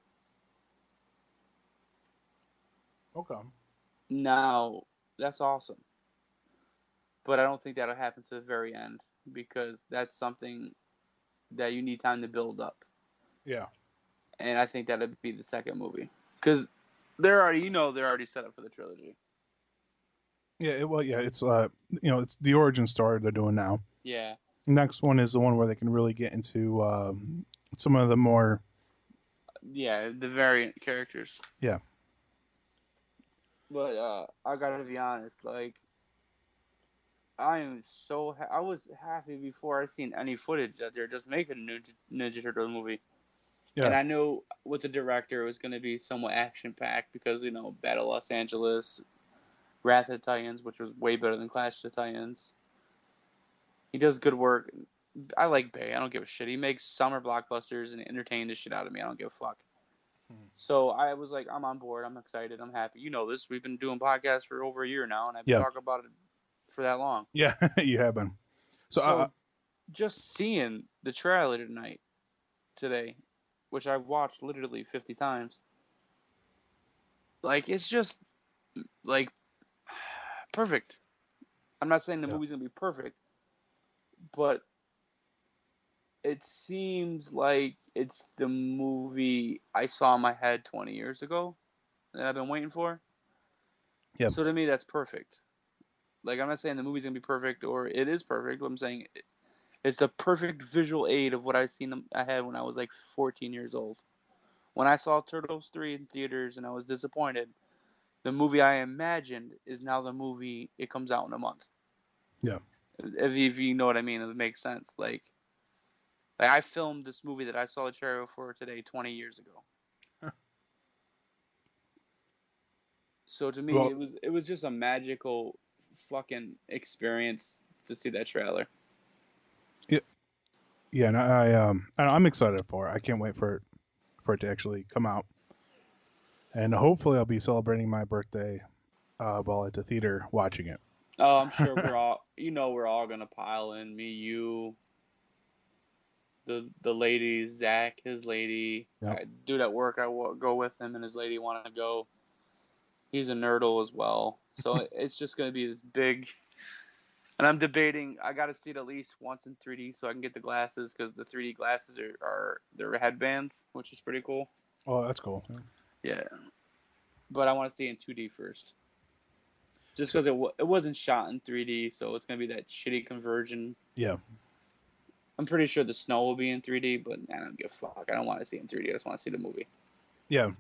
Okay. Now, that's awesome. But I don't think that'll happen to the very end, because that's something that you need time to build up. Yeah. And I think that'll be the second movie. Because they're already set up for the trilogy. Yeah, it's it's the origin story they're doing now. Yeah. Next one is the one where they can really get into some of the more... Yeah, the variant characters. Yeah. But I gotta be honest, like, I was happy before I seen any footage that they're just making a Ninja Turtle movie. Yeah. And I knew with the director it was going to be somewhat action-packed because, Battle of Los Angeles, Wrath of the Titans, which was way better than Clash of the Titans. He does good work. I like Bay. I don't give a shit. He makes summer blockbusters and entertains the shit out of me. I don't give a fuck. So I was like, I'm on board. I'm excited. I'm happy. You know this. We've been doing podcasts for over a year now, and I've been talking about it for that long. Yeah, you have been. So just seeing the trailer today, which I've watched literally 50 times, like, it's just, like, perfect. I'm not saying the movie's going to be perfect, but it seems like it's the movie I saw in my head 20 years ago that I've been waiting for. Yeah. So to me, that's perfect. Like, I'm not saying the movie's going to be perfect or it is perfect, but I'm saying it's the perfect visual aid of what I had when I was like 14 years old. When I saw Turtles 3 in theaters and I was disappointed, the movie I imagined is now the movie it comes out in a month. Yeah. If you know what I mean, it makes sense. Like I filmed this movie that I saw the trailer for today 20 years ago. Huh. So to me, it was just a magical fucking experience to see that trailer. Yeah, and I'm excited for it. I can't wait for it to actually come out, and hopefully I'll be celebrating my birthday while at the theater watching it. Oh, I'm sure we're all gonna pile in. Me, you, the lady, Zach, his lady, Yep. dude at work. I go with him, and his lady want to go. He's a nerdle as well, so it's just gonna be this big. And I'm debating. I got to see it at least once in 3D so I can get the glasses because the 3D glasses are they're headbands, which is pretty cool. Oh, that's cool. Yeah, but I want to see it in 2D first, just because it wasn't shot in 3D, so it's gonna be that shitty conversion. Yeah. I'm pretty sure the snow will be in 3D, but I don't give a fuck. I don't want to see it in 3D. I just want to see the movie. Yeah.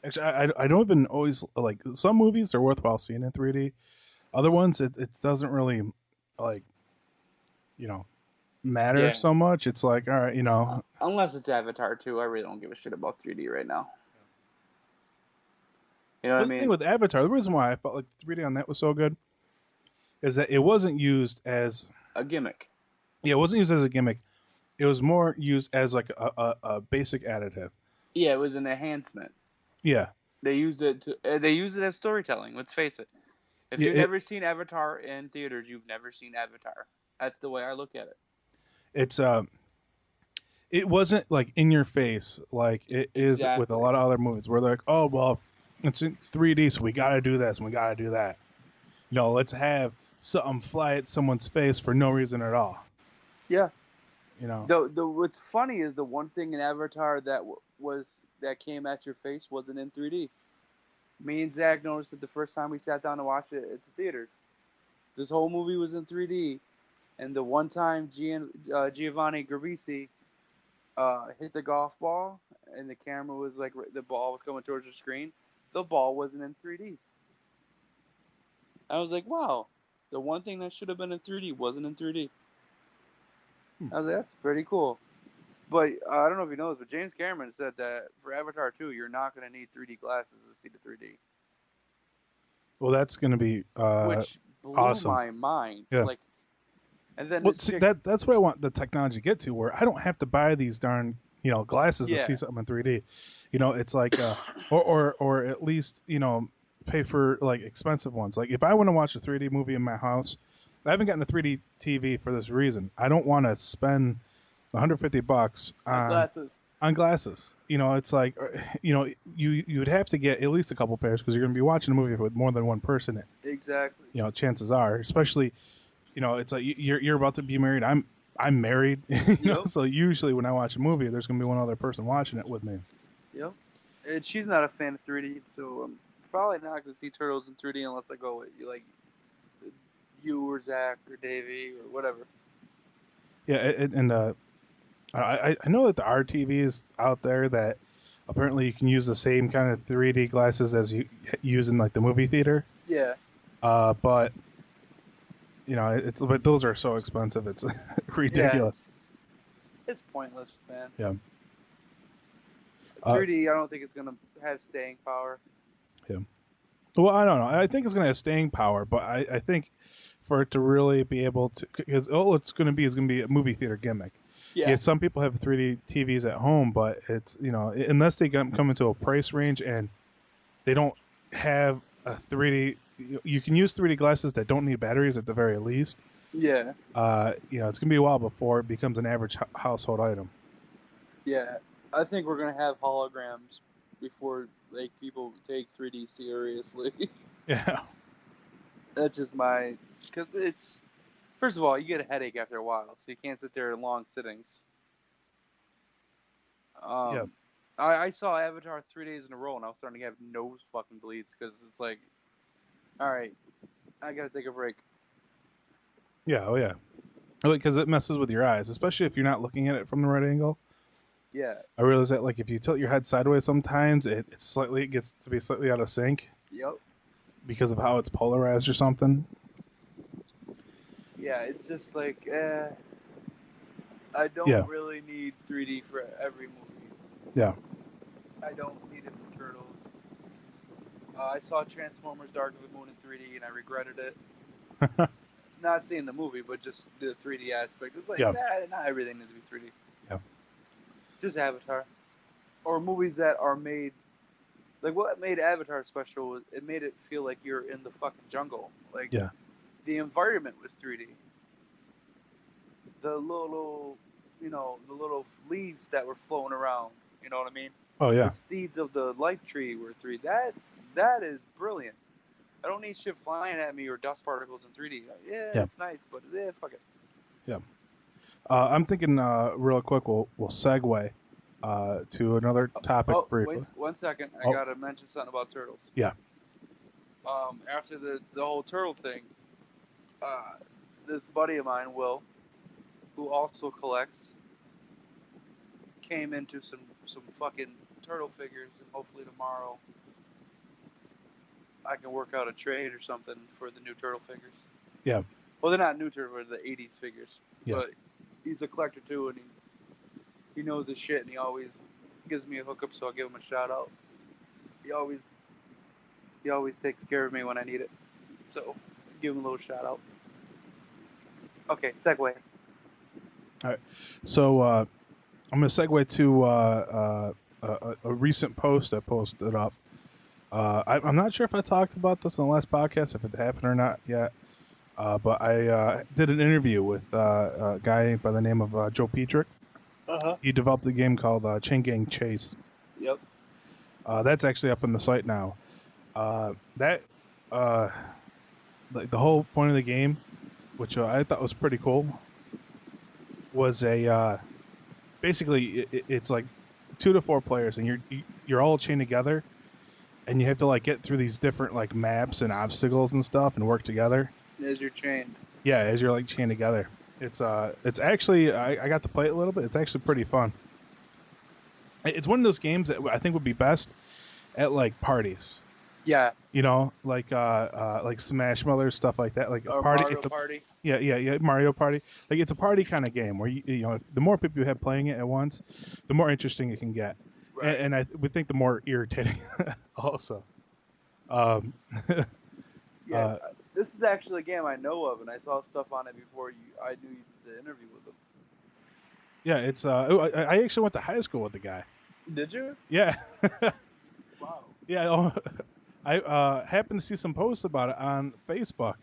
Actually, I don't even always like some movies are worthwhile seeing in 3D. Other ones, it doesn't really like, matter so much. It's like, all right, Unless it's Avatar 2, I really don't give a shit about 3D right now. You know what I mean? The thing with Avatar, the reason why I felt like 3D on that was so good is that it wasn't used as a gimmick. Yeah, it wasn't used as a gimmick. It was more used as like a basic additive. Yeah, it was an enhancement. Yeah. They used it as storytelling. Let's face it. If you've never seen Avatar in theaters, you've never seen Avatar. That's the way I look at it. It's it wasn't like in your face like it is with a lot of other movies where they're like, oh well, it's in 3D, so we gotta do this and we gotta do that. Let's have something fly at someone's face for no reason at all. Yeah. What's funny is the one thing in Avatar that that came at your face wasn't in 3D. Me and Zach noticed it the first time we sat down to watch it at the theaters. This whole movie was in 3D, and the one time Giovanni Gribisi hit the golf ball, and the camera was like the ball was coming towards the screen, the ball wasn't in 3D. I was like, wow, the one thing that should have been in 3D wasn't in 3D. I was like, that's pretty cool. But I don't know if you know this, but James Cameron said that for Avatar 2, you're not going to need 3D glasses to see the 3D. Well, that's going to be which blew awesome. My mind. Yeah. And then that's what I want the technology to get to, where I don't have to buy these darn glasses to see something in 3D. It's like or at least pay for like expensive ones. Like if I want to watch a 3D movie in my house, I haven't gotten a 3D TV for this reason. I don't want to spend $150 on glasses. It's like you would have to get at least a couple pairs because you're going to be watching a movie with more than one person in it. Exactly. Chances are, especially it's like you're about to be married. I'm married. So usually when I watch a movie, there's going to be one other person watching it with me. Yep. And she's not a fan of 3D, so I'm probably not going to see Turtles in 3D unless I go with you or Zach or Davey or whatever. Yeah, and I know that there are TVs out there that apparently you can use the same kind of 3D glasses as you use in like the movie theater. Yeah. But but those are so expensive. It's ridiculous. Yeah, it's pointless, man. Yeah. 3D, I don't think it's gonna have staying power. Yeah. Well, I don't know. I think it's gonna have staying power, but I think for it to really be able to, because all it's gonna be is gonna be a movie theater gimmick. Yeah. Some people have 3D TVs at home, but it's unless they come into a price range and they don't have a 3D. You can use 3D glasses that don't need batteries at the very least. Yeah. It's gonna be a while before it becomes an average household item. Yeah, I think we're gonna have holograms before people take 3D seriously. Yeah. That's just because it's, first of all, you get a headache after a while, so you can't sit there in long sittings. Yeah. I saw Avatar 3 days in a row, and I was starting to have nose fucking bleeds because it's like, all right, I gotta take a break. Yeah, oh yeah. Because it messes with your eyes, especially if you're not looking at it from the right angle. Yeah. I realize that like if you tilt your head sideways, sometimes it gets to be slightly out of sync. Yep. Because of how it's polarized or something. Yeah, it's just like, I don't really need 3D for every movie. Yeah. I don't need it for Turtles. I saw Transformers Dark of the Moon in 3D and I regretted it. Not seeing the movie, but just the 3D aspect. It's like, not everything needs to be 3D. Yeah. Just Avatar. Or movies that are made, like what made Avatar special was it made it feel like you're in the fucking jungle. Like, the environment was 3D. The little, the little leaves that were floating around, you know what I mean? Oh, yeah. The seeds of the life tree were 3D. That is brilliant. I don't need shit flying at me or dust particles in 3D. Yeah, it's nice, but fuck it. Yeah. I'm thinking real quick we'll segue to another topic briefly. Wait 1 second. I gotta mention something about Turtles. Yeah. After the whole turtle thing, this buddy of mine, Will, who also collects, came into some fucking turtle figures, and hopefully tomorrow I can work out a trade or something for the new turtle figures. Yeah. Well, they're not new turtle, they're the 80s figures. Yeah. But he's a collector too, and he knows his shit, and he always gives me a hookup, so I'll give him a shout out. He always takes care of me when I need it. So give him a little shout out. Okay, segue. All right. So I'm going to segue to a recent post I posted up. I'm not sure if I talked about this in the last podcast, if it happened or not yet. But I did an interview with a guy by the name of Joe Petrick. Uh-huh. He developed a game called Chain Gang Chase. Yep. That's actually up on the site now. Like the whole point of the game, which I thought was pretty cool, was basically it's like 2 to 4 players, and you're all chained together, and you have to like get through these different like maps and obstacles and stuff, and work together. As you're chained. Yeah, as you're like chained together. It's actually I got to play it a little bit. It's actually pretty fun. It's one of those games that I think would be best at like parties. Yeah. You know, like Smash Brothers, stuff like that. Like a party. Mario Party. Yeah, Mario Party. Like it's a party kind of game where you know the more people you have playing it at once, the more interesting it can get. Right. And I would think the more irritating also. Yeah. This is actually a game I know of, and I saw stuff on it before I knew you did the interview with him. Yeah, it's I actually went to high school with the guy. Did you? Yeah. Wow. Yeah, I happened to see some posts about it on Facebook,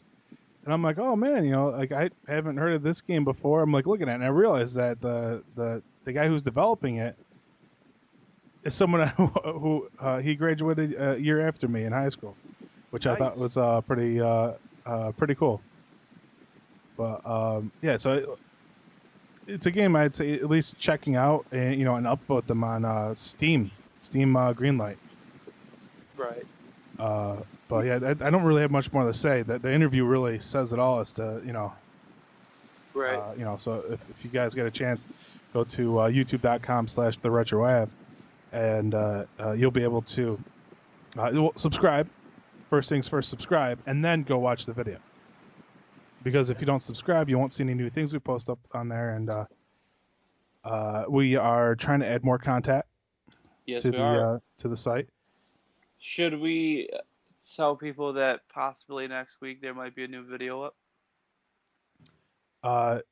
and I'm like, oh man, you know, like I haven't heard of this game before. I'm like looking at it, and I realized that the guy who's developing it is someone who he graduated a year after me in high school, which nice. I thought was pretty cool. But yeah, so it's a game I'd say at least checking out, and you know, and upvote them on Steam Greenlight. Right. But yeah, I don't really have much more to say. That the interview really says it all as to, you know. Right. You know, so if you guys get a chance, go to youtube.com/theretroav, and you'll be able to subscribe. First things first, subscribe, and then go watch the video. Because if you don't subscribe, you won't see any new things we post up on there, and we are trying to add more content to the site. Should we tell people that possibly next week there might be a new video up?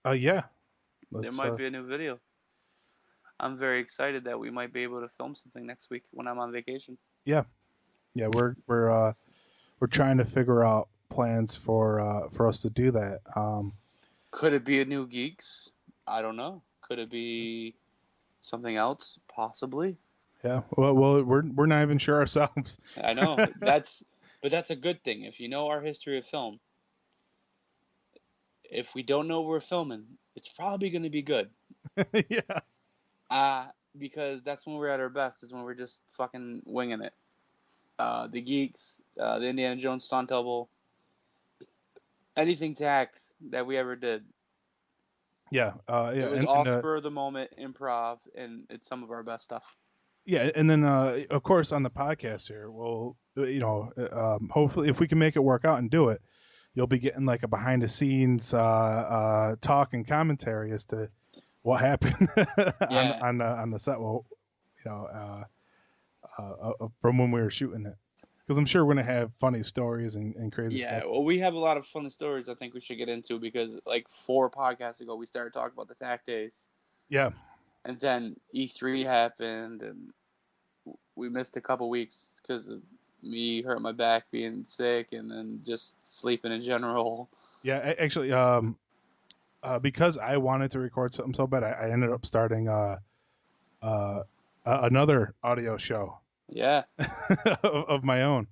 Yeah. There might be a new video. I'm very excited that we might be able to film something next week when I'm on vacation. Yeah. Yeah, we're trying to figure out plans for us to do that. Could it be a new Geeks? I don't know. Could it be something else? Possibly. Yeah. Well, we're not even sure ourselves. I know. But that's a good thing. If you know our history of film, if we don't know we're filming, it's probably going to be good. Yeah. Because that's when we're at our best, is when we're just fucking winging it. The Geeks, the Indiana Jones stunt double, anything to act that we ever did. Yeah, yeah. It was all spur of the moment improv, and it's some of our best stuff. Yeah, and then of course on the podcast here, hopefully if we can make it work out and do it, you'll be getting like a behind the scenes talk and commentary as to what happened on the set. Well, from when we were shooting it, because I'm sure we're gonna have funny stories and crazy stuff. Yeah, well, we have a lot of funny stories I think we should get into, because like 4 podcasts ago we started talking about the TAC days. Yeah. And then E3 happened, and we missed a couple weeks because of me hurt my back, being sick, and then just sleeping in general. Yeah, actually, because I wanted to record something so bad, I ended up starting another audio show. Yeah. of my own.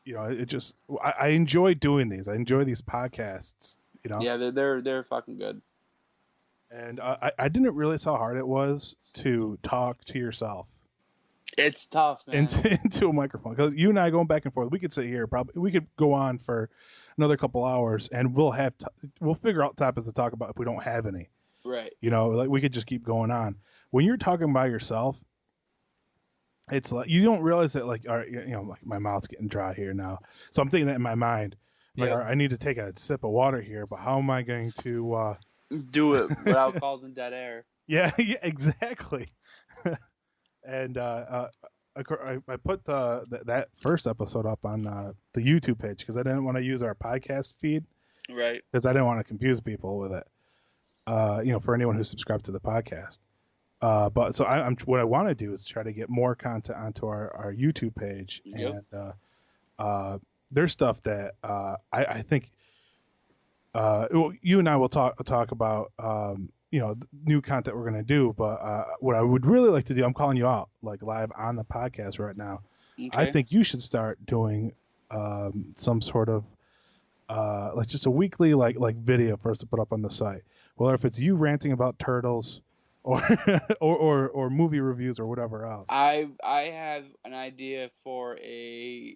It just I enjoy doing these. I enjoy these podcasts. Yeah, they're fucking good. And I didn't realize how hard it was to talk to yourself. It's tough, man. Into a microphone, because you and I going back and forth. We could sit here we could go on for another couple hours, and we'll figure out topics to talk about if we don't have any. Right. Like we could just keep going on. When you're talking by yourself, it's like you don't realize that, like, all right, like my mouth's getting dry here now. So I'm thinking that in my mind, like, all right, I need to take a sip of water here, but how am I going to do it without causing dead air? Yeah, exactly. And I put that first episode up on the YouTube page because I didn't want to use our podcast feed. Right. Because I didn't want to confuse people with it. For anyone who's subscribed to the podcast. But so I'm what I want to do is try to get more content onto our YouTube page. Yep. And there's stuff that I think you and I will talk about new content we're going to do. But what I would really like to do, I'm calling you out like live on the podcast right now. Okay. I think you should start doing some sort of like just a weekly like video for us to put up on the site. Whether if it's you ranting about turtles or movie reviews or whatever else. I have an idea for a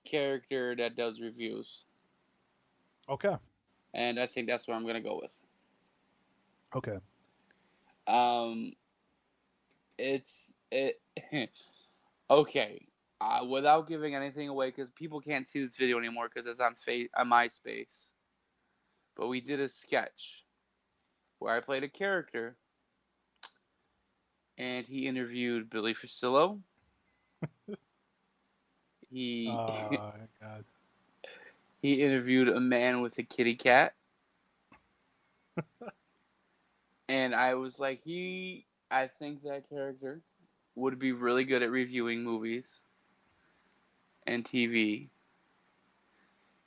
character that does reviews. Okay. And I think that's what I'm gonna go with. Okay. Okay. Without giving anything away, because people can't see this video anymore because it's on MySpace. But we did a sketch where I played a character, and he interviewed Billy Fusillo. Oh, God. He interviewed a man with a kitty cat. And I was like, I think that character would be really good at reviewing movies and TV,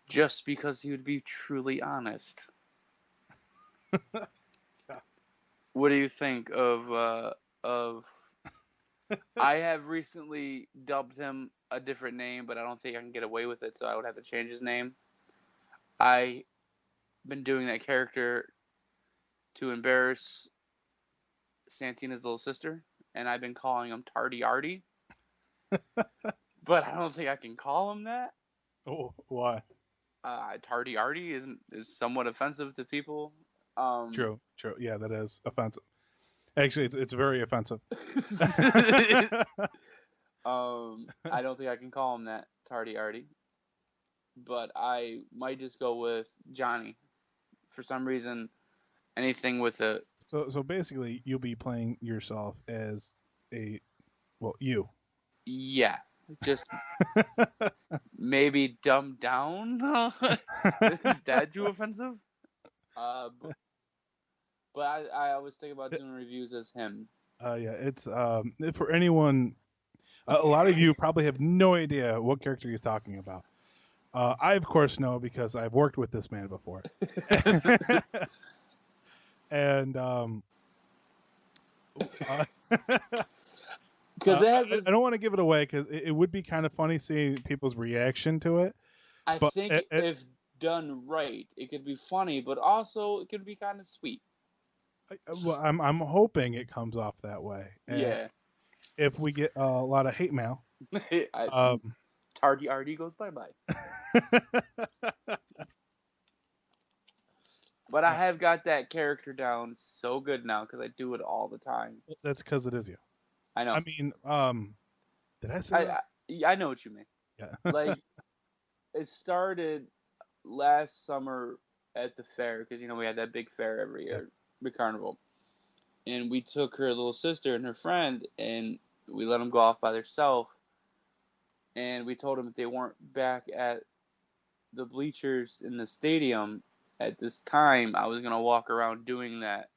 just because he would be truly honest. What do you think of I have recently dubbed him a different name, but I don't think I can get away with it, so I would have to change his name. I've been doing that character to embarrass Santina's little sister, and I've been calling him Tardy Arty. But I don't think I can call him that. Oh, why? Tardy Arty is somewhat offensive to people. True. Yeah, that is offensive. Actually, it's very offensive. I don't think I can call him that, Tardy Arty. But I might just go with Johnny. For some reason, anything with a... So basically, you'll be playing yourself as you. Yeah. Just maybe dumbed down? Is that too offensive? But I always think about doing reviews as him. Yeah, it's for anyone. A lot of you probably have no idea what character he's talking about. I of course know because I've worked with this man before. And because I don't want to give it away because it would be kind of funny seeing people's reaction to it. I think if done right, it could be funny, but also it could be kind of sweet. Well, I'm hoping it comes off that way. And yeah. If we get a lot of hate mail, Tardy Arty goes bye-bye. But I have got that character down so good now because I do it all the time. That's because it is you. I know. I mean, did I say that? I know what you mean. Yeah. Like, it started last summer at the fair because, we had that big fair every year, big carnival. And we took her little sister and her friend, and we let them go off by themselves. And we told them if they weren't back at the bleachers in the stadium at this time, I was going to walk around doing that,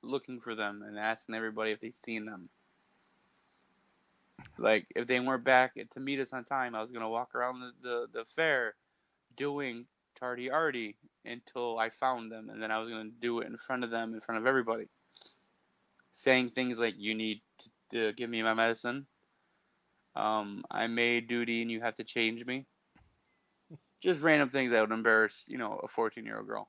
looking for them and asking everybody if they'd seen them. Like, if they weren't back to meet us on time, I was going to walk around the fair doing Tardy Arty until I found them, and then I was going to do it in front of them, in front of everybody. Saying things like, you need to give me my medicine. I made duty and you have to change me. Just random things that would embarrass, a 14-year-old girl.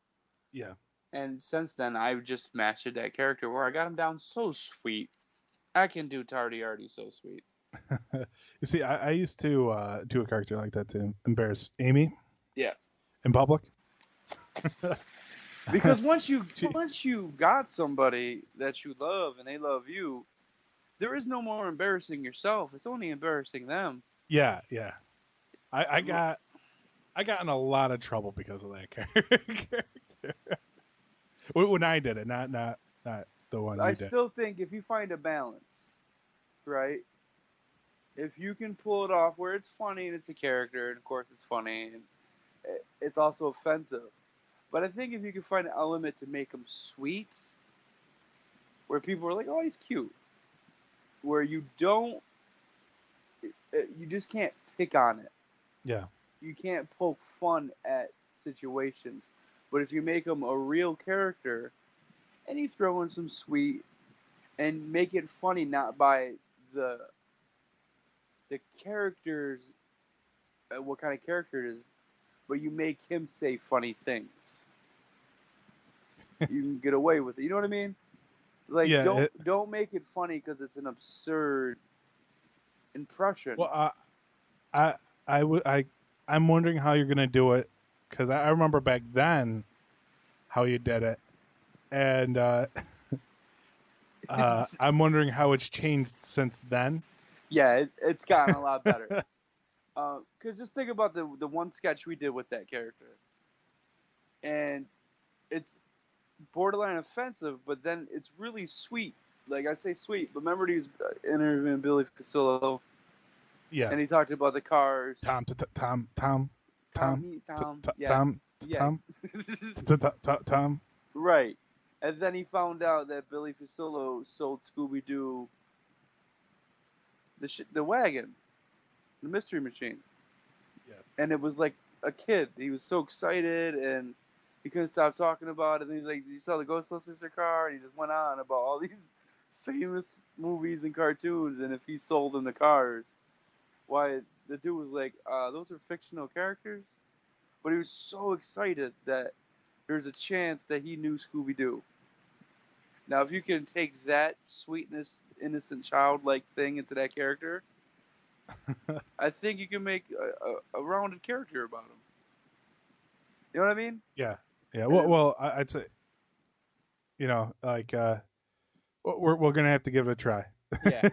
Yeah. And since then, I've just mastered that character where I got him down so sweet. I can do Tardy Arty so sweet. You see, I used to do a character like that to embarrass Amy. Yeah. In public. Because once you got somebody that you love and they love you, there is no more embarrassing yourself. It's only embarrassing them. Yeah. I got in a lot of trouble because of that character. When I did it, not the one you did. I still think if you find a balance, right? If you can pull it off where it's funny and it's a character, and of course it's funny, and it's also offensive. But I think if you can find an element to make him sweet, where people are like, oh, he's cute, where you just can't pick on it. Yeah. You can't poke fun at situations. But if you make him a real character, and you throw in some sweet, and make it funny not by the characters, what kind of character it is, but you make him say funny things. You can get away with it. You know what I mean? Like, yeah, don't make it funny because it's an absurd impression. Well, I'm wondering how you're gonna do it, because I remember back then how you did it, and I'm wondering how it's changed since then. Yeah, it's gotten a lot better. Because just think about the one sketch we did with that character, and it's borderline offensive, but then it's really sweet. Like, I say sweet, but remember he was interviewing Billy Facillo. Yeah. And he talked about the cars. Tom. Right. And then he found out that Billy Facillo sold Scooby-Doo the wagon, the Mystery Machine. Yeah. And it was like a kid. He was so excited, and he couldn't stop talking about it. And he's like, "You saw the Ghostbusters car?" And he just went on about all these famous movies and cartoons, and if he sold them the cars, why the dude was like, "Those are fictional characters," but he was so excited that there's a chance that he knew Scooby-Doo. Now, if you can take that sweetness, innocent, childlike thing into that character, I think you can make a rounded character about him. You know what I mean? Yeah. Well, I'd say, like, we're gonna have to give it a try. Yeah.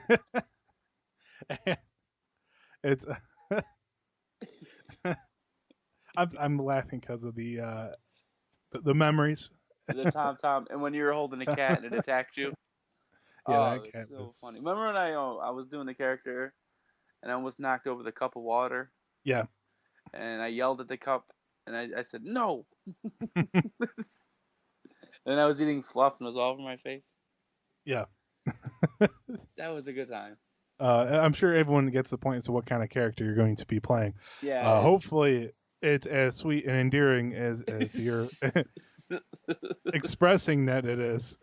It's. I'm laughing because of the memories. The Tom, and when you were holding a cat and it attacked you. Yeah, that cat was so funny. Remember when I was doing the character and I almost knocked over the cup of water? Yeah. And I yelled at the cup and I said, "No!" And I was eating fluff and it was all over my face. Yeah. That was a good time. I'm sure everyone gets the point as to what kind of character you're going to be playing. Yeah. Hopefully it's as sweet and endearing as you're expressing that it is.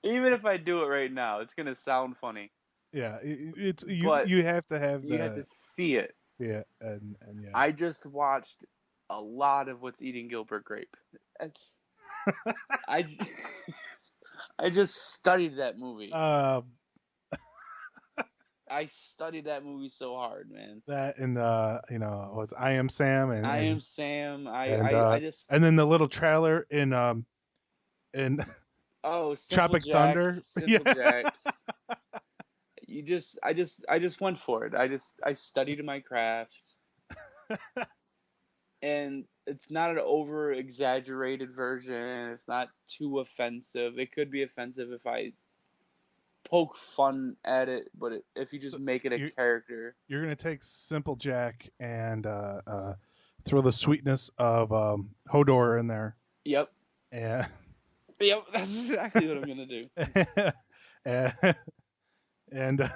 Even if I do it right now, it's gonna sound funny. Yeah, it's you have to have you have to see it. See it, and yeah. I just watched a lot of What's Eating Gilbert Grape. I just studied that movie. I studied that movie so hard, man. That and was I Am Sam I Am Sam. I just and then the little trailer in oh, Simple Tropic Jack, Thunder. Simple Jack. I just went for it. I studied my craft. And it's not an over exaggerated version. It's not too offensive. It could be offensive if I poke fun at it, but if you just make it a character. You're gonna take Simple Jack and throw the sweetness of Hodor in there. Yep. And yep, that's exactly what I'm gonna do. and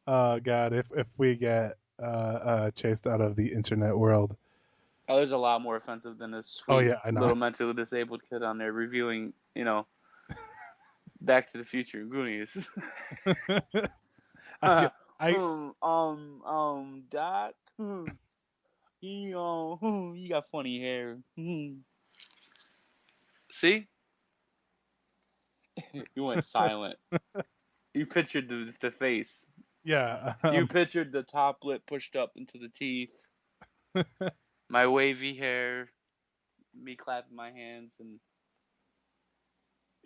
oh God, if we get chased out of the internet world. Oh, there's a lot more offensive than this sweet little mentally disabled kid on there reviewing, Back to the Future, Goonies. Dot. You got funny hair. See? You went silent. You pictured the face. Yeah. You pictured the top lip pushed up into the teeth. My wavy hair. Me clapping my hands and.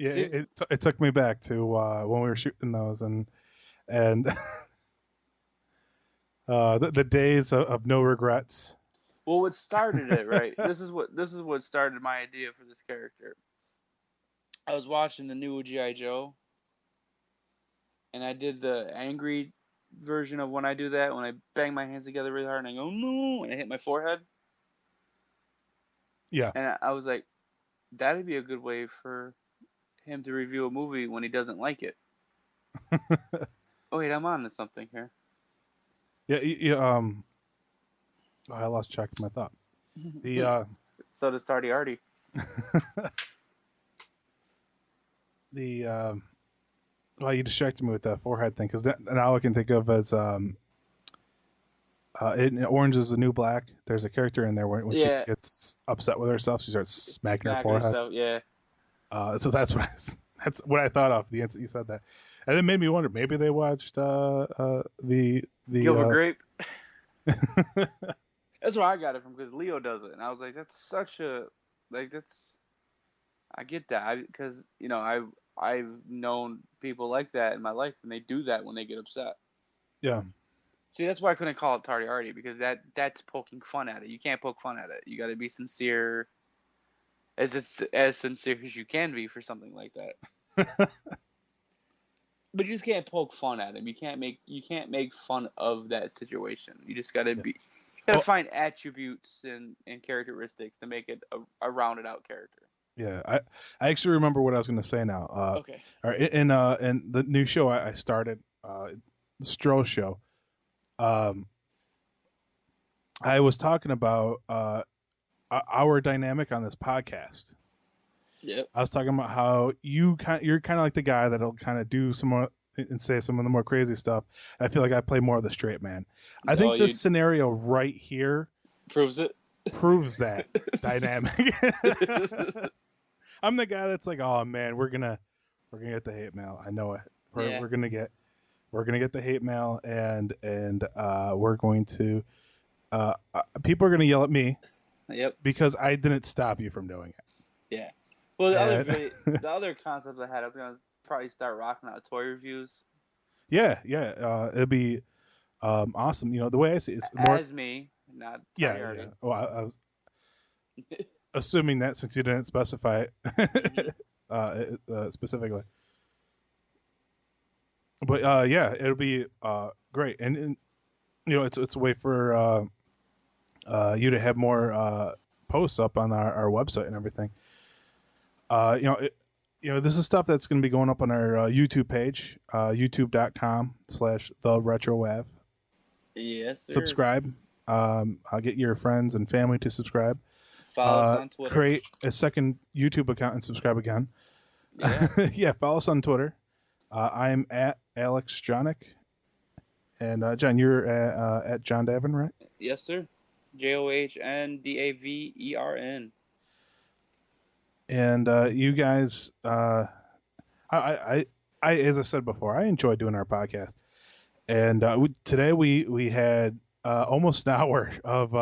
Yeah, it took me back to when we were shooting those and the days of no regrets. Well, what started it, right? This is what started my idea for this character. I was watching the new G.I. Joe, and I did the angry version of when I do that, when I bang my hands together really hard and I go, no, and I hit my forehead. Yeah. And I was like, that'd be a good way for him to review a movie when he doesn't like it. Oh, wait, I'm on to something here. Yeah, I lost track of my thought. So does Tardy Artie. Well, you distracted me with that forehead thing, because now all I can think of as in Orange is the New Black. There's a character in there when she gets upset with herself, she starts smacking her forehead. Herself, yeah. So that's what I thought of the instant you said that, and it made me wonder, maybe they watched the Gilbert Grape. That's where I got it from, because Leo does it, and I was like, that's such a I get that, because I've known people like that in my life, and they do that when they get upset. Yeah. See, that's why I couldn't call it Tardy Artie, because that's poking fun at it. You can't poke fun at it. You got to be sincere, as sincere as you can be for something like that. But you just can't poke fun at him. You can't make fun of that situation. You just got to be. You got to find attributes and characteristics to make it a rounded out character. Yeah, I actually remember what I was going to say now. Okay. All right, in the new show I started, the Stroh show. I was talking about our dynamic on this podcast. Yep. I was talking about how you're kind of like the guy that'll kind of do some more and say some of the more crazy stuff. I feel like I play more of the straight man. I think this scenario right here proves that dynamic. I'm the guy that's like, oh man, we're gonna get the hate mail. I know it. We're gonna get the hate mail, and we're going to people are gonna yell at me. Yep. Because I didn't stop you from doing it. Yeah. Well, the other concepts I had, I was gonna probably start rocking out toy reviews. Yeah. It'd be awesome. The way I see it, it's more as me, not yeah. Well, I was assuming that since you didn't specify it specifically. But yeah, it'll be great, and it's a way for you to have more posts up on our website and everything. This is stuff that's going to be going up on our YouTube page, youtube.com/theretrowav. Yes, sir. Subscribe. I'll get your friends and family to subscribe. Follow us on Twitter. Create a second YouTube account and subscribe again. Yeah. Yeah, follow us on Twitter. I'm at Alex Jonick. And John, you're at John Davin, right? Yes, sir. JOHNDAVERN. And you guys, I as I said before, I enjoy doing our podcast. And today we had almost an hour of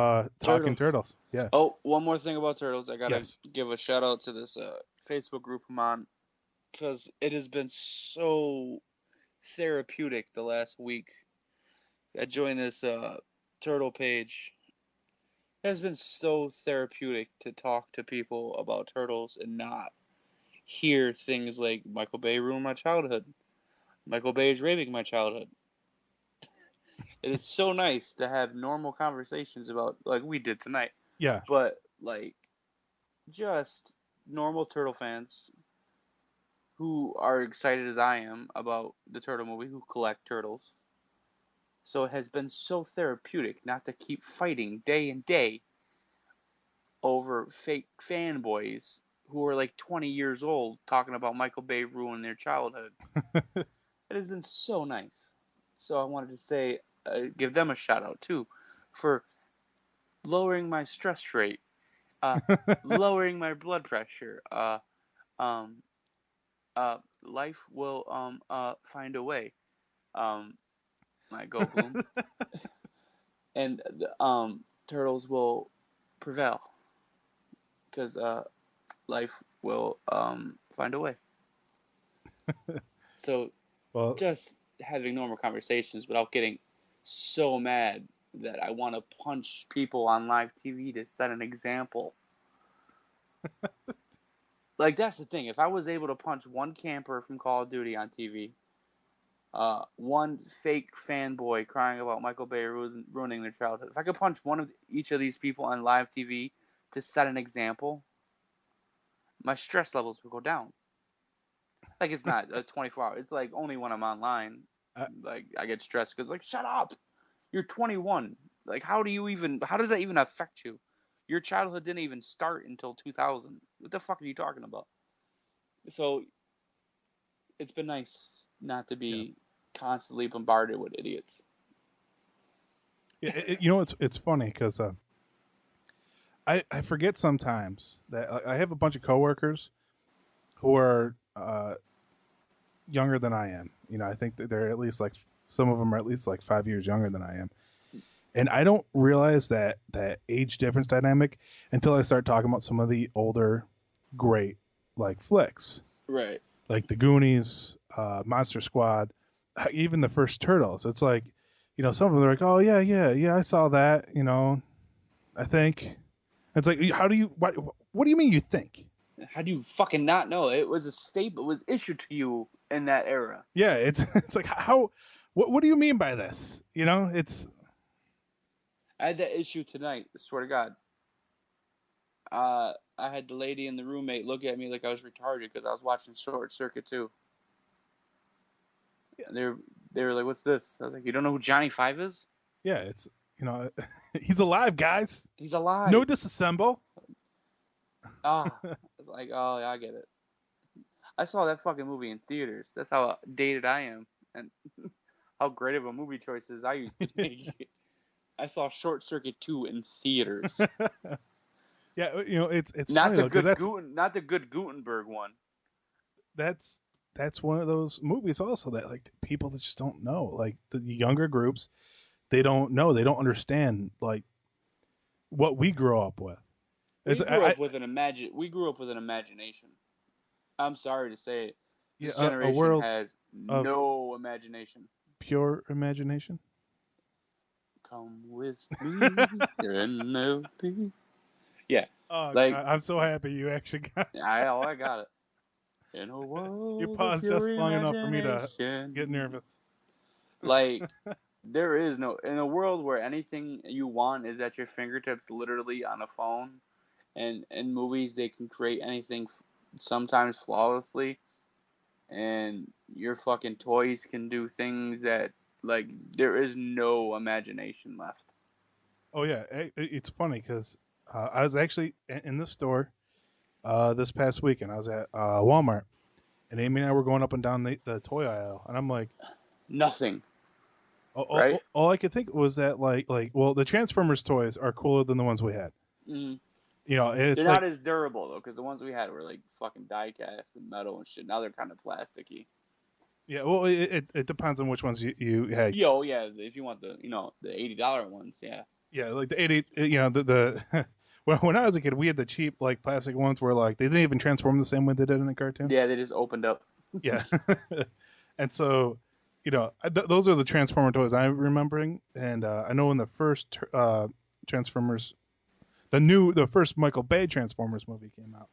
talking turtles. Yeah. Oh, one more thing about turtles. I gotta Yes. give a shout out to this Facebook group I'm on, because it has been so therapeutic the last week. I joined this turtle page. It has been so therapeutic to talk to people about turtles and not hear things like Michael Bay ruined my childhood. Michael Bay is raping my childhood. It is so nice to have normal conversations about, like we did tonight. Yeah. But like just normal turtle fans who are excited as I am about the turtle movie, who collect turtles. So it has been so therapeutic not to keep fighting day and day over fake fanboys who are like 20 years old talking about Michael Bay ruining their childhood. It has been so nice. So I wanted to say, give them a shout out too for lowering my stress rate, lowering my blood pressure. Um, Life will find a way. My go boom, and turtles will prevail because life will find a way. So Well, just having normal conversations without getting so mad that I want to punch people on live TV to set an example. Like, that's the thing. If I was able to punch one camper from Call of Duty on TV, one fake fanboy crying about Michael Bay ruining their childhood, if I could punch one of each of these people on live TV to set an example, my stress levels would go down. Like, it's not a 24-hour. It's like only when I'm online, like, I get stressed because, like, shut up. You're 21. Like, how does that even affect you? Your childhood didn't even start until 2000. What the fuck are you talking about? So it's been nice not to be constantly bombarded with idiots. Yeah, it's funny because I forget sometimes that I have a bunch of coworkers who are younger than I am. I think that they're at least like some of them are at least like 5 years younger than I am, and I don't realize that age difference dynamic until I start talking about some of the older, great like flicks, Right? Like the Goonies, Monster Squad, even the first Turtles. It's like, some of them are like, oh yeah, I saw that. I think. It's like, what do you mean you think? How do you fucking not know? It was a staple. It was issued to you in that era. Yeah, it's like how. What do you mean by this? It's. I had that issue tonight. I swear to God. I had the lady and the roommate look at me like I was retarded because I was watching Short Circuit 2. They were like, "What's this?" I was like, "You don't know who Johnny Five is?" Yeah, it's he's alive, guys. He's alive. No disassemble. I was like, oh yeah, I get it. I saw that fucking movie in theaters. That's how dated I am, and how great of a movie choices I used to make. I saw Short Circuit 2 in theaters. Yeah, it's not funny not the good Gutenberg one. That's one of those movies also that like people that just don't know. Like the younger groups, they don't know. They don't understand like what we grew up with. We grew up with an imagination. I'm sorry to say it. This generation a world has no imagination. Pure imagination. Come with me, NLP. Yeah. Oh, like, God, I'm so happy you actually got it. I got it. In a world you paused just long enough for me to get nervous. Like, there is no... In a world where anything you want is at your fingertips, literally on a phone, and in movies they can create anything sometimes flawlessly, and your fucking toys can do things that, like, there is no imagination left. Oh, yeah. It's funny because I was actually in the store this past weekend. I was at Walmart, and Amy and I were going up and down the toy aisle, and I'm like, nothing. Right? All I could think was that well, the Transformers toys are cooler than the ones we had. Mm-hmm. It's they're not as durable though, because the ones we had were like fucking die cast and metal and shit. Now they're kind of plasticky. Yeah, well, it depends on which ones you had. Yeah, if you want the the $80 ones, yeah. Yeah, like the 80, the when I was a kid, we had the cheap like plastic ones where like they didn't even transform the same way they did in the cartoon. Yeah, they just opened up. Yeah, and so those are the Transformer toys I'm remembering, and I know in the first Transformers, the first Michael Bay Transformers movie came out,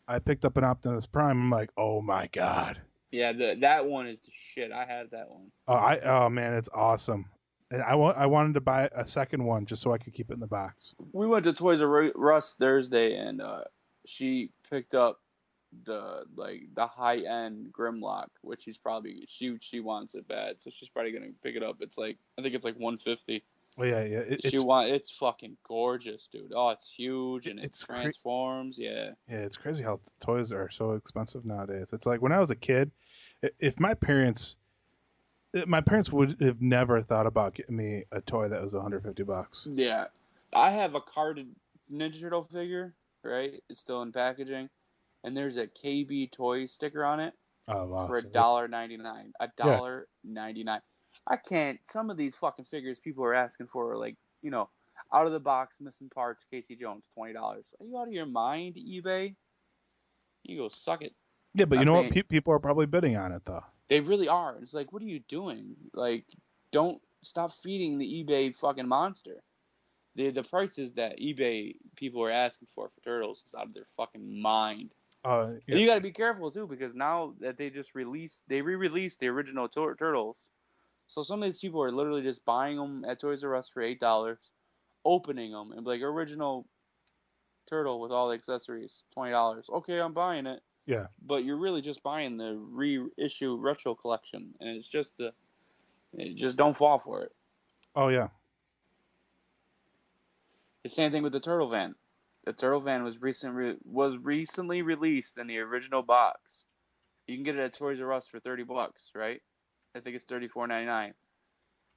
I picked up an Optimus Prime. I'm like, oh my god. Yeah, that one is the shit. I have that one. Oh man, it's awesome. And I wanted to buy a second one just so I could keep it in the box. We went to Toys R Us Thursday, and she picked up the high end Grimlock, which she wants it bad, so she's probably gonna pick it up. It's like I think it's like 150. Oh yeah. It's fucking gorgeous, dude. Oh, it's huge and it transforms. Yeah. Yeah, it's crazy how toys are so expensive nowadays. It's like when I was a kid, if my parents would have never thought about getting me a toy that was $150. Yeah, I have a carded Ninja Turtle figure. Right, it's still in packaging, and there's a KB toy sticker on it. Oh wow! For $1.99. $1.99. I can't. Some of these fucking figures people are asking for are like, out of the box, missing parts. Casey Jones, $20. Are you out of your mind, eBay? You go suck it. Yeah, but you know what? People are probably bidding on it though. They really are. It's like, what are you doing? Like, don't stop feeding the eBay fucking monster. The prices that eBay people are asking for Turtles is out of their fucking mind. Yeah. And you got to be careful too, because now that they re-released the original Turtles, so some of these people are literally just buying them at Toys R Us for $8, opening them, and be like, original turtle with all the accessories, $20. Okay, I'm buying it. Yeah. But you're really just buying the reissue retro collection, and it's just just don't fall for it. Oh yeah. The same thing with the Turtle Van. The Turtle Van was recently released in the original box. You can get it at Toys R Us for $30, right? I think it's $34.99.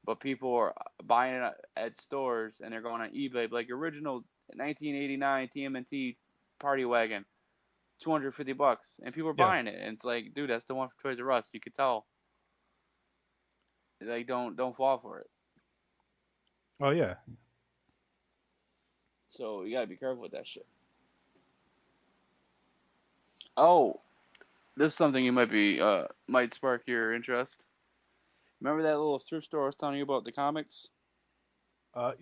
But people are buying it at stores, and they're going on eBay, like original 1989 TMNT Party Wagon, $250, and people are buying it. And it's like, dude, that's the one for Toys R Us. You could tell. Like, don't fall for it. Oh yeah. So you gotta be careful with that shit. Oh, this is something you might spark your interest. Remember that little thrift store I was telling you about, the comics?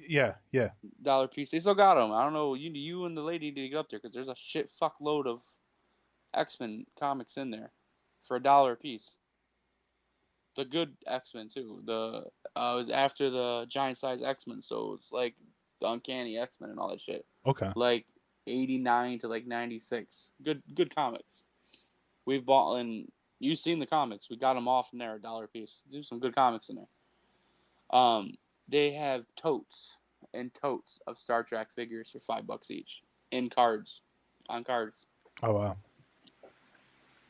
Yeah. $1 piece. They still got them. I don't know. You and the lady need to get up there, because there's a shit fuckload of X-Men comics in there for $1 a piece. The good X-Men too. It was after the giant size X-Men, so it's like the Uncanny X-Men and all that shit. Okay. Like 89 to like 96. Good comics. We've bought, and you've seen the comics. We got them all from there, $1 a piece. There's some good comics in there. They have totes and totes of Star Trek figures for $5 each on cards. Oh wow.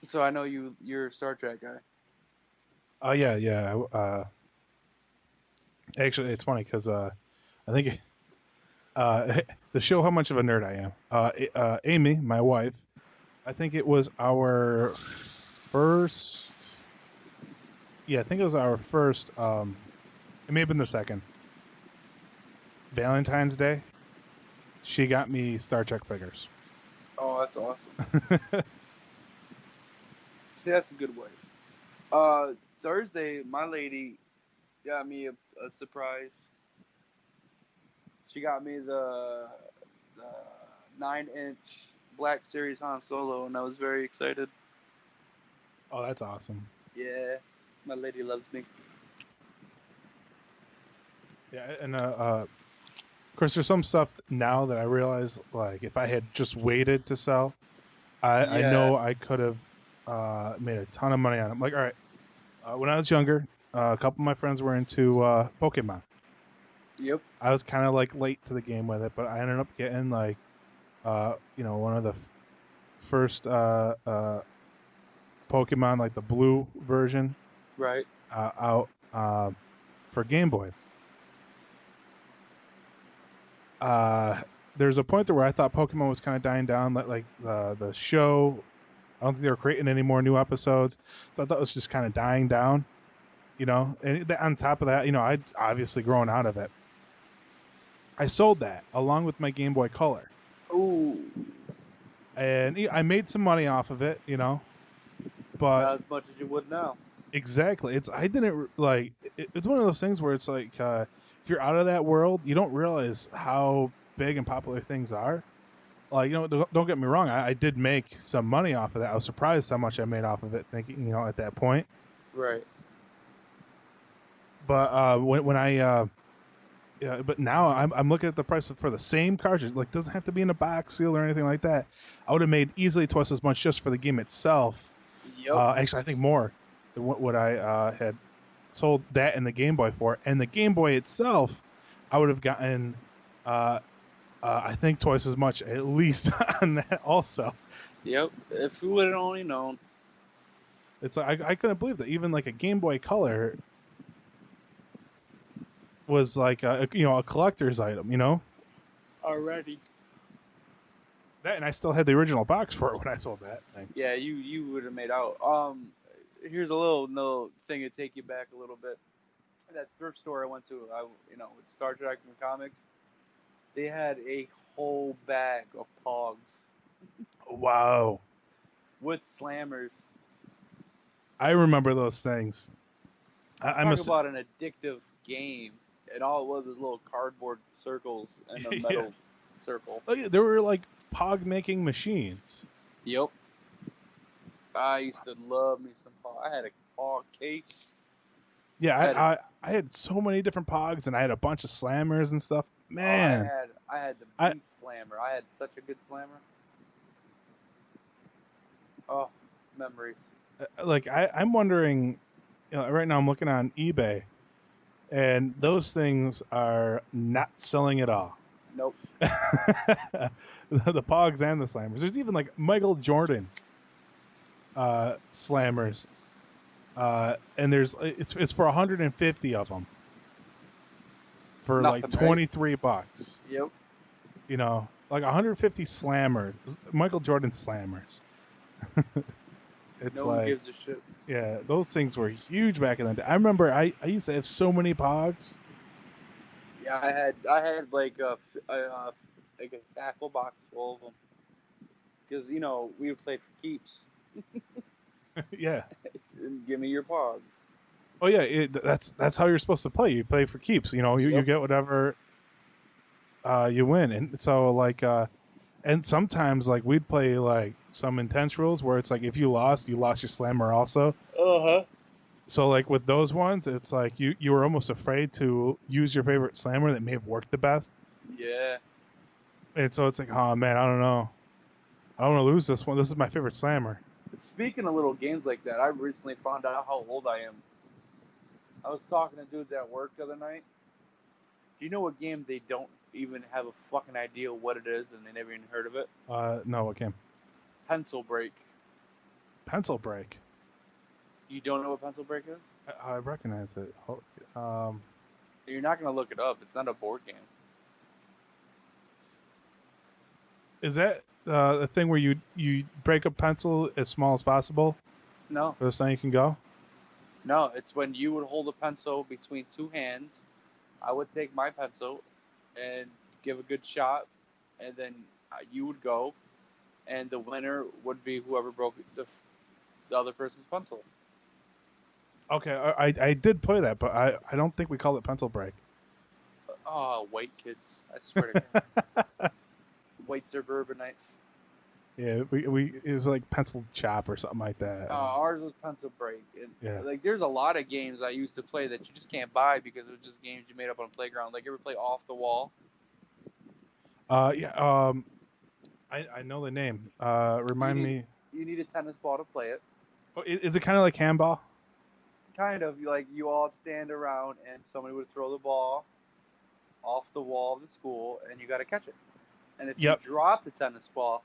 So I know you're a Star Trek guy. Oh yeah. Actually, it's funny because I think to show how much of a nerd I am, Amy, my wife, I think it was our first. Yeah, I think it was our first. It may have been the second. Valentine's Day. She got me Star Trek figures. Oh, that's awesome. See, that's a good wife. Thursday, my lady got me a surprise. She got me the 9-inch Black Series Han Solo, and I was very excited. Oh, that's awesome. Yeah, my lady loves me. Yeah, and of course, there's some stuff now that I realize, like, if I had just waited to sell, I know I could have made a ton of money on it. I'm like, all right, when I was younger, a couple of my friends were into Pokemon. Yep. I was kind of like late to the game with it, but I ended up getting like, one of the first Pokemon, like the blue version, right, out for Game Boy. There's a point there where I thought Pokemon was kind of dying down, like the show I don't think they were creating any more new episodes. So I thought it was just kind of dying down, And on top of that, I'd obviously grown out of it. I sold that along with my Game Boy Color. Ooh. And I made some money off of it, but not as much as you would now. Exactly. It's one of those things where it's like if you're out of that world, you don't realize how big and popular things are. Like, don't get me wrong, I did make some money off of that. I was surprised how much I made off of it, thinking, at that point. Right. But but now I'm looking at the price for the same cartridge. Like, doesn't have to be in a box seal or anything like that. I would have made easily twice as much just for the game itself. Yep. Actually, I think more than what I had sold that and the Game Boy for. And the Game Boy itself, I would have gotten, I think, twice as much at least on that also. Yep. If we would have only known. It's like I couldn't believe that even like a Game Boy Color was like a collector's item, Already. That, and I still had the original box for it when I sold that thing. Yeah, you would have made out. Here's a little thing to take you back a little bit. That thrift store I went to, with Star Trek and comics, they had a whole bag of Pogs. Wow. With slammers. I remember those things. Talk about an addictive game. And all it was little cardboard circles and a metal circle. Oh, yeah, there were like Pog making machines. Yep. I used to love me some Pog. I had a Pog case. Yeah, I had so many different Pogs, and I had a bunch of slammers and stuff. Man. I had the Beast Slammer. I had such a good slammer. Oh, memories. Like, I'm wondering, right now I'm looking on eBay, and those things are not selling at all. Nope. The Pogs and the slammers. There's even like Michael Jordan slammers, and it's for 150 of them for like $23. Yep. Like 150 slammers, Michael Jordan slammers. It's no one gives a shit. Yeah, those things were huge back in the day. I remember I used to have so many Pogs. Yeah, I had like a tackle box full of them. Because, we would play for keeps. Yeah. And give me your Pogs. Oh yeah, that's how you're supposed to play. You play for keeps. You get whatever you win, and so like and sometimes like we'd play like some intense rules where it's like if you lost your slammer also. Uh-huh. So like with those ones, it's like you were almost afraid to use your favorite slammer that may have worked the best. Yeah. And so it's like, oh man, I don't know. I don't want to lose this one. This is my favorite slammer. Speaking of little games like that, I recently found out how old I am. I was talking to dudes at work the other night. Do you know what game they don't even have a fucking idea what it is and they never even heard of it? No, what game? Pencil Break. Pencil Break? You don't know what Pencil Break is? I recognize it. You're not going to look it up. It's not a board game. Is that the thing where you break a pencil as small as possible? No. For this thing you can go? No, it's when you would hold a pencil between two hands. I would take my pencil and give a good shot, and then you would go, and the winner would be whoever broke the other person's pencil. Okay, I did play that, but I don't think we called it Pencil Break. Oh, white kids. I swear to God. White suburbanites. Yeah, it was like Pencil Chop or something like that. Ours was Pencil Break. And, yeah. Like, there's a lot of games I used to play that you just can't buy because it was just games you made up on a playground. Like, you ever play Off the Wall? Yeah. I know the name. Remind me. You need a tennis ball to play it. Oh, is it kind of like handball? Kind of. Like, you all stand around and somebody would throw the ball off the wall of the school, and you got to catch it. And if you drop the tennis ball,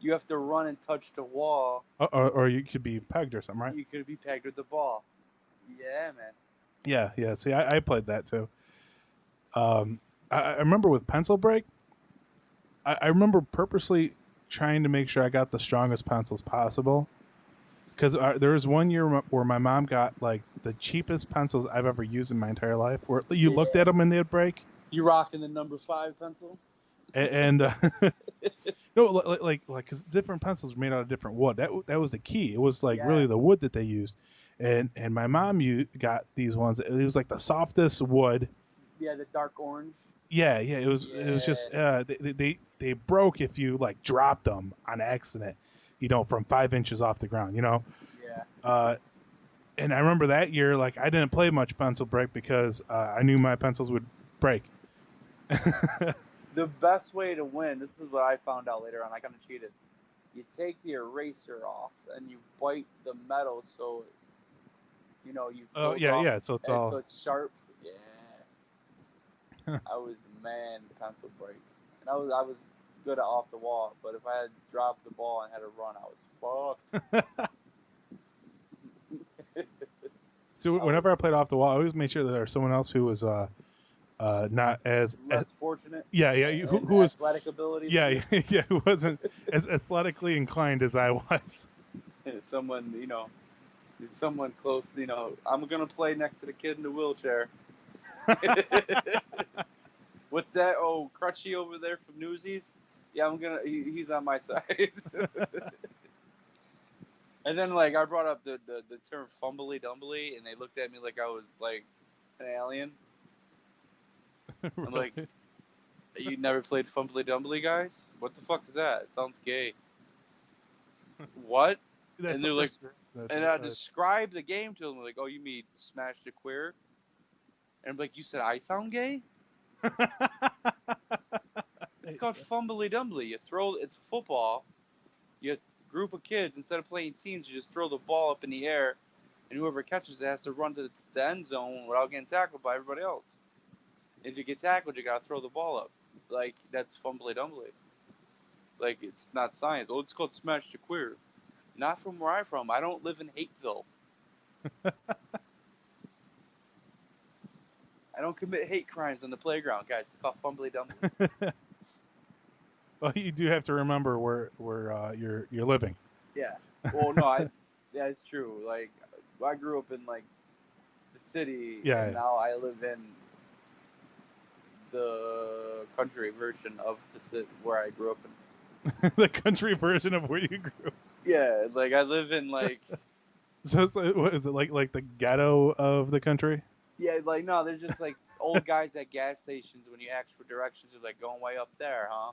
you have to run and touch the wall. Or you could be pegged or something, right? You could be pegged with the ball. Yeah, man. Yeah. See, I played that too. I remember with Pencil Break, I remember purposely trying to make sure I got the strongest pencils possible. Because there was one year where my mom got like the cheapest pencils I've ever used in my entire life. Where you looked at them and they'd break. You rocking the number 5 pencil? And no, like because different pencils were made out of different wood. That was the key. It was like really the wood that they used. And my mom got these ones. It was like the softest wood. Yeah, the dark orange. Yeah. It was just they broke if you like dropped them on accident. From 5 inches off the ground. Yeah. And I remember that year, like I didn't play much pencil break because I knew my pencils would break. The best way to win, this is what I found out later on, I kind of cheated. You take the eraser off and you bite the metal so, you Oh, yeah, so it's all... So it's sharp. Yeah. I was the man pencil break. And I was good at off the wall, but if I had dropped the ball and had to run, I was fucked. So whenever I played off the wall, I always made sure that there was someone else who was not as less fortunate. Yeah, who was athletic ability. Yeah, who wasn't as athletically inclined as I was. Someone close. I'm gonna play next to the kid in the wheelchair. What's that? Oh, Crutchy over there from Newsies. Yeah, he's on my side. And then like I brought up the term fumbly dumbly, and they looked at me like I was like an alien. Really? I'm like, you never played fumbly dumbly, guys? What the fuck is that? It sounds gay. What? And they're like, and I described the game to them like, oh, you mean Smash the Queer? And I'm like, you said I sound gay? It's called fumbly dumbly. It's football. You group of kids, instead of playing teams, you just throw the ball up in the air, and whoever catches it has to run to the end zone without getting tackled by everybody else. If you get tackled, you gotta throw the ball up. Like, that's fumbly dumbly. Like, it's not science. Oh, it's called Smash the Queer. Not from where I'm from. I don't live in Hateville. I don't commit hate crimes on the playground, guys. It's called fumbly dumbly. Well, you do have to remember where you're living. Yeah. Well, no, yeah, it's true. Like, I grew up in like the city, and now I live in the country version of the city where I grew up in. The country version of where you grew up. Yeah, like I live in like. So it's like, what is it like the ghetto of the country? Yeah, like no, there's just like old guys at gas stations. When you ask for directions, they're like going way up there, huh?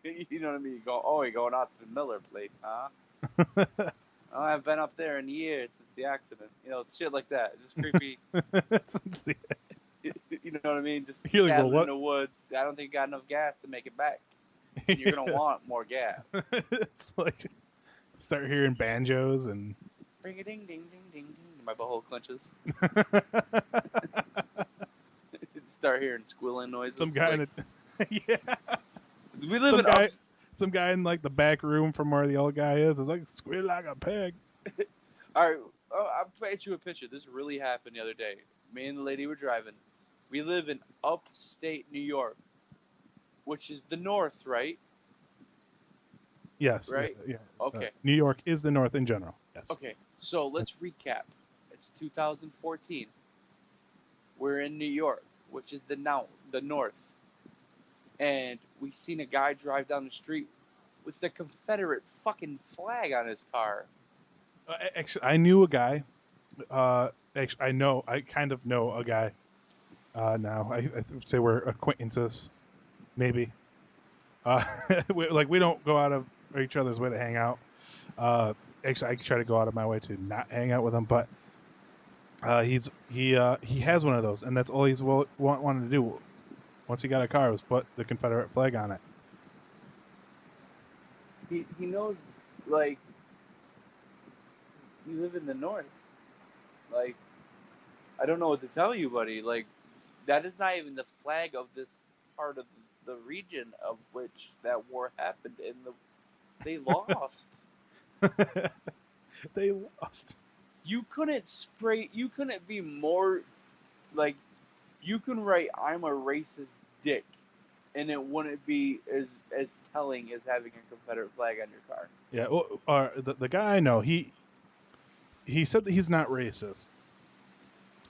You know what I mean? You're going out to the Miller place, huh? Oh, I've been up there in years since the accident. Shit like that. Just creepy. You know what I mean? Just cabin in the woods. I don't think you got enough gas to make it back. And you're gonna want more gas. It's like start hearing banjos and ring a ding ding ding ding ding. My butthole clenches. Start hearing squealing noises. Some guy in yeah. We live some guy in like the back room from where the old guy is like squeal like a pig. All right, I'll paint you a picture. This really happened the other day. Me and the lady were driving. We live in upstate New York, which is the north, right? Yes. Right? Yeah. Okay. New York is the north in general. Yes. Okay, so let's recap. It's 2014. We're in New York, which is the north. And we seen a guy drive down the street with the Confederate fucking flag on his car. Actually, I knew a guy. I kind of know a guy now. I say we're acquaintances, maybe. We don't go out of each other's way to hang out. Actually, I try to go out of my way to not hang out with him, but he has one of those, and that's all he's wanted to do. Once he got a car, was put the Confederate flag on it. He knows, like, you live in the north. Like, I don't know what to tell you, buddy. Like, that is not even the flag of this part of the region of which that war happened, and they lost. They lost. You couldn't be more, like, you can write, I'm a racist dick, and it wouldn't be as telling as having a Confederate flag on your car. Yeah, well, the guy I know, he said that he's not racist.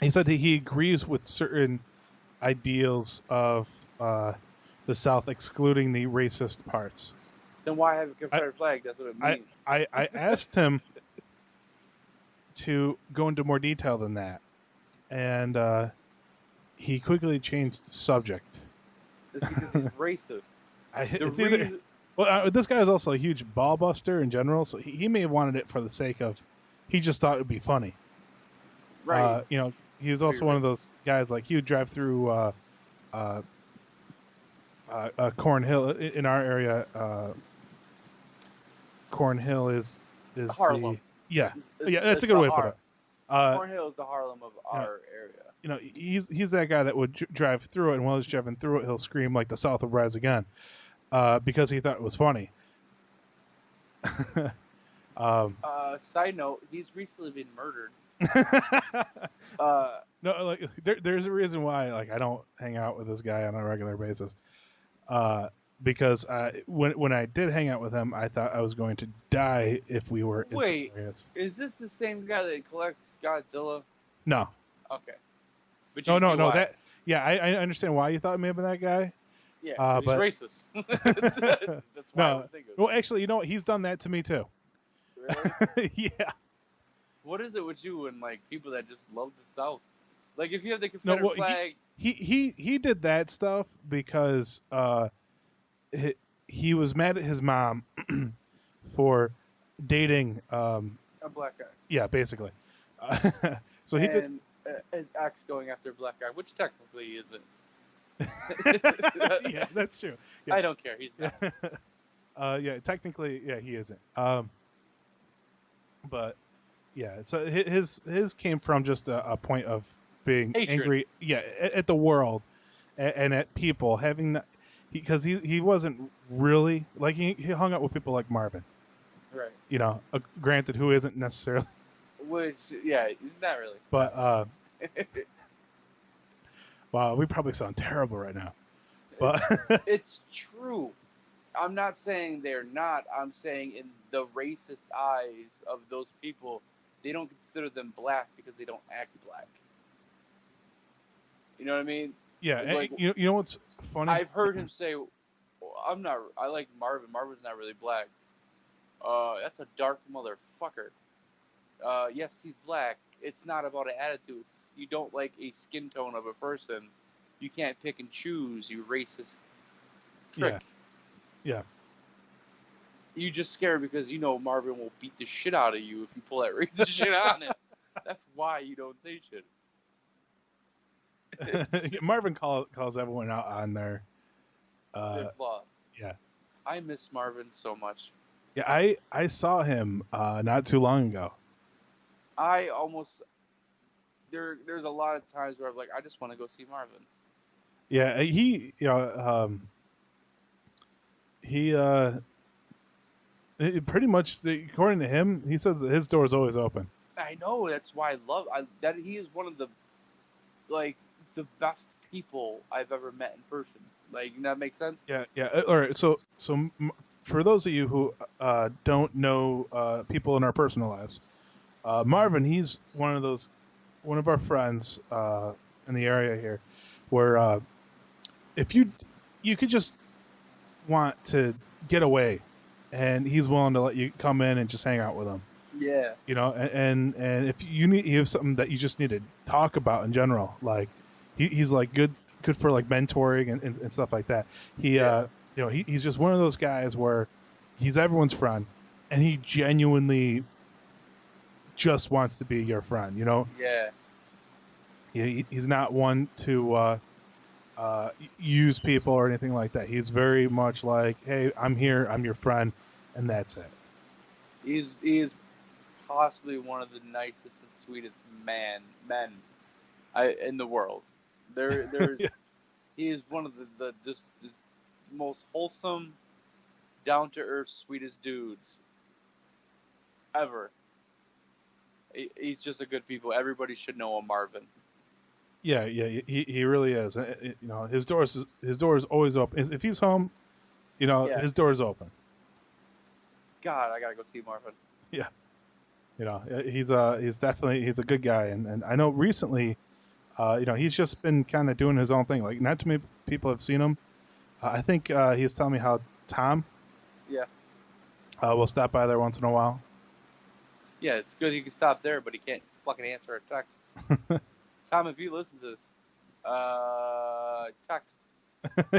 He said that he agrees with certain ideals of the South, excluding the racist parts. Then why have a Confederate flag? That's what it means. I asked him to go into more detail than that, and he quickly changed the subject. It's because he's racist. This guy is also a huge ball buster in general, so he may have wanted it for the sake of, he just thought it would be funny. Right. He was also one of those guys, like, he would drive through Cornhill in our area. Cornhill is Harlem. That's a good way to put it. Cornhill is the Harlem of our area. He's that guy that would drive through it, and while he's driving through it, he'll scream like the South will rise again, because he thought it was funny. Side note: he's recently been murdered. No, like there's a reason why, like, I don't hang out with this guy on a regular basis. Because when I did hang out with him, I thought I was going to die if we were in some areas. Is this the same guy that collects Godzilla? No. Okay. But no. Why. I understand why you thought it may have been that guy. Yeah, he's racist. That's why I would think of it. Well, actually, you know what? He's done that to me too. Really? Yeah. What is it with you and, like, people that just love the South? Like, if you have the Confederate flag... He did that stuff because he was mad at his mom for dating a black guy. Yeah, basically. So he did his ex going after a black guy, which technically he isn't. Yeah, that's true. Yeah. I don't care. He's not. Yeah, technically, yeah, he isn't. But yeah, so his came from just a point of being hatred. Angry, at the world and at people having, because he wasn't really, like, he hung out with people like Marvin, right? Granted, who isn't necessarily, which he's not really, but wow, we probably sound terrible right now, but it's true. I'm not saying they're not. I'm saying in the racist eyes of those people, they don't consider them black because they don't act black. You know what I mean? Yeah. Like, you know what's funny? I've heard him say, I like Marvin. Marvin's not really black. That's a dark motherfucker. Yes, he's black. It's not about an attitude. You don't like a skin tone of a person. You can't pick and choose, you racist prick. Yeah. You just scared because you know Marvin will beat the shit out of you if you pull that racist shit on him. That's why you don't say shit. Marvin calls everyone out on their flaws. Yeah. I miss Marvin so much. Yeah, I saw him not too long ago. I almost there's a lot of times where I'm like, I just want to go see Marvin. Yeah, he pretty much, according to him, he says that his door is always open. I know, that's why I love that. He is one of the best people I've ever met in person. Like, that makes sense? Yeah. All right. So for those of you who don't know people in our personal lives, Marvin, he's one of our friends in the area here, where if you could just want to get away, and he's willing to let you come in and just hang out with him. Yeah. And if you have something that you just need to talk about in general, like he's like good for like mentoring and stuff like that. He's just one of those guys where he's everyone's friend, and he genuinely just wants to be your friend. Yeah. He's not one to use people or anything like that. He's very much like, hey, I'm here, I'm your friend, and that's it. He is possibly one of the nicest and sweetest men in the world. There's Yeah. He is one of the most wholesome, down to earth, sweetest dudes ever. He's just a good people. Everybody should know a Marvin. Yeah, he really is. His door is always open. If he's home, his door is open. God, I gotta go see Marvin. Yeah, he's a good guy, and I know recently, he's just been kind of doing his own thing. Like, not too many people have seen him. I think he's telling me how Tom. Yeah. Will stop by there once in a while. Yeah, it's good he can stop there, but he can't fucking answer a text. Tom, if you listen to this, text.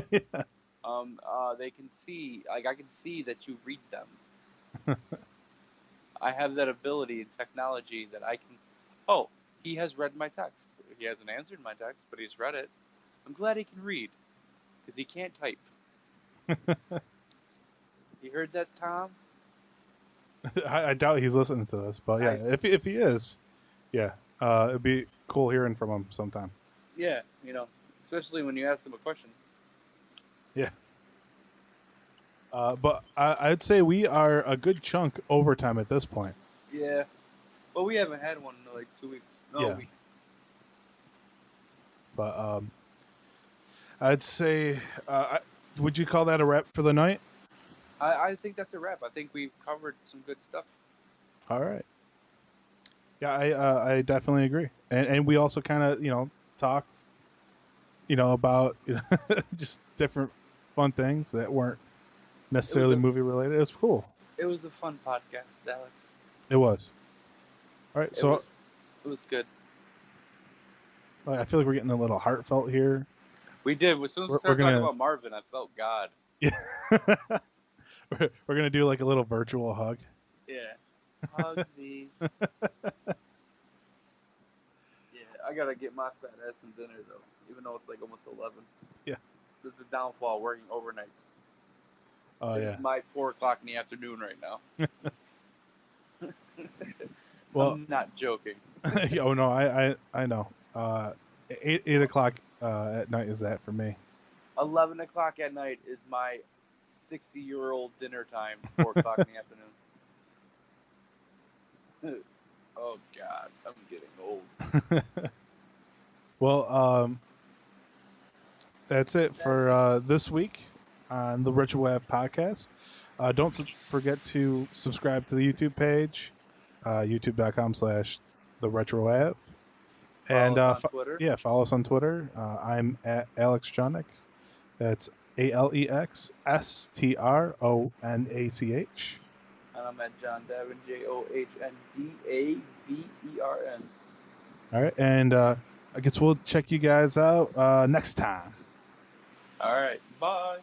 Yeah. They can see, like, I can see that you read them. I have that ability in technology that I can. Oh, he has read my text. He hasn't answered my text, but he's read it. I'm glad he can read, because he can't type. You heard that, Tom? I doubt he's listening to this, but yeah, if he is, yeah, it'd be cool hearing from him sometime. Yeah, especially when you ask him a question. Yeah. But I'd say we are a good chunk overtime at this point. Yeah. Well, we haven't had one in like 2 weeks. No, yeah. But I'd say, would you call that a wrap for the night? I think that's a wrap. I think we've covered some good stuff. All right. Yeah, I definitely agree. And we also kind of, talked, about just different fun things that weren't necessarily movie related. It was cool. It was a fun podcast, Alex. It was. All right, so it was good. I feel like we're getting a little heartfelt here. We did. As soon as we started talking about Marvin, I felt God. Yeah. We're gonna do like a little virtual hug. Yeah. Hugsies. Yeah, I gotta get my fat ass some dinner though, even though it's like almost 11. Yeah. There's a downfall working overnights. Oh yeah. It's my 4:00 in the afternoon right now. Well, I'm not joking. Oh no, I know. 8 o'clock at night is that for me. 11 o'clock at night is my 60-year-old dinner time. 4:00 in the afternoon. Oh God, I'm getting old. Well, that's it for this week on the Retro Wave podcast. Don't forget to subscribe to the YouTube page, youtube.com/theretrowave. And follow us on Twitter. I'm at Alex Johnick. That's AlexStronach. And I'm at John Davin, JohnDavern. All right, and I guess we'll check you guys out next time. All right, bye.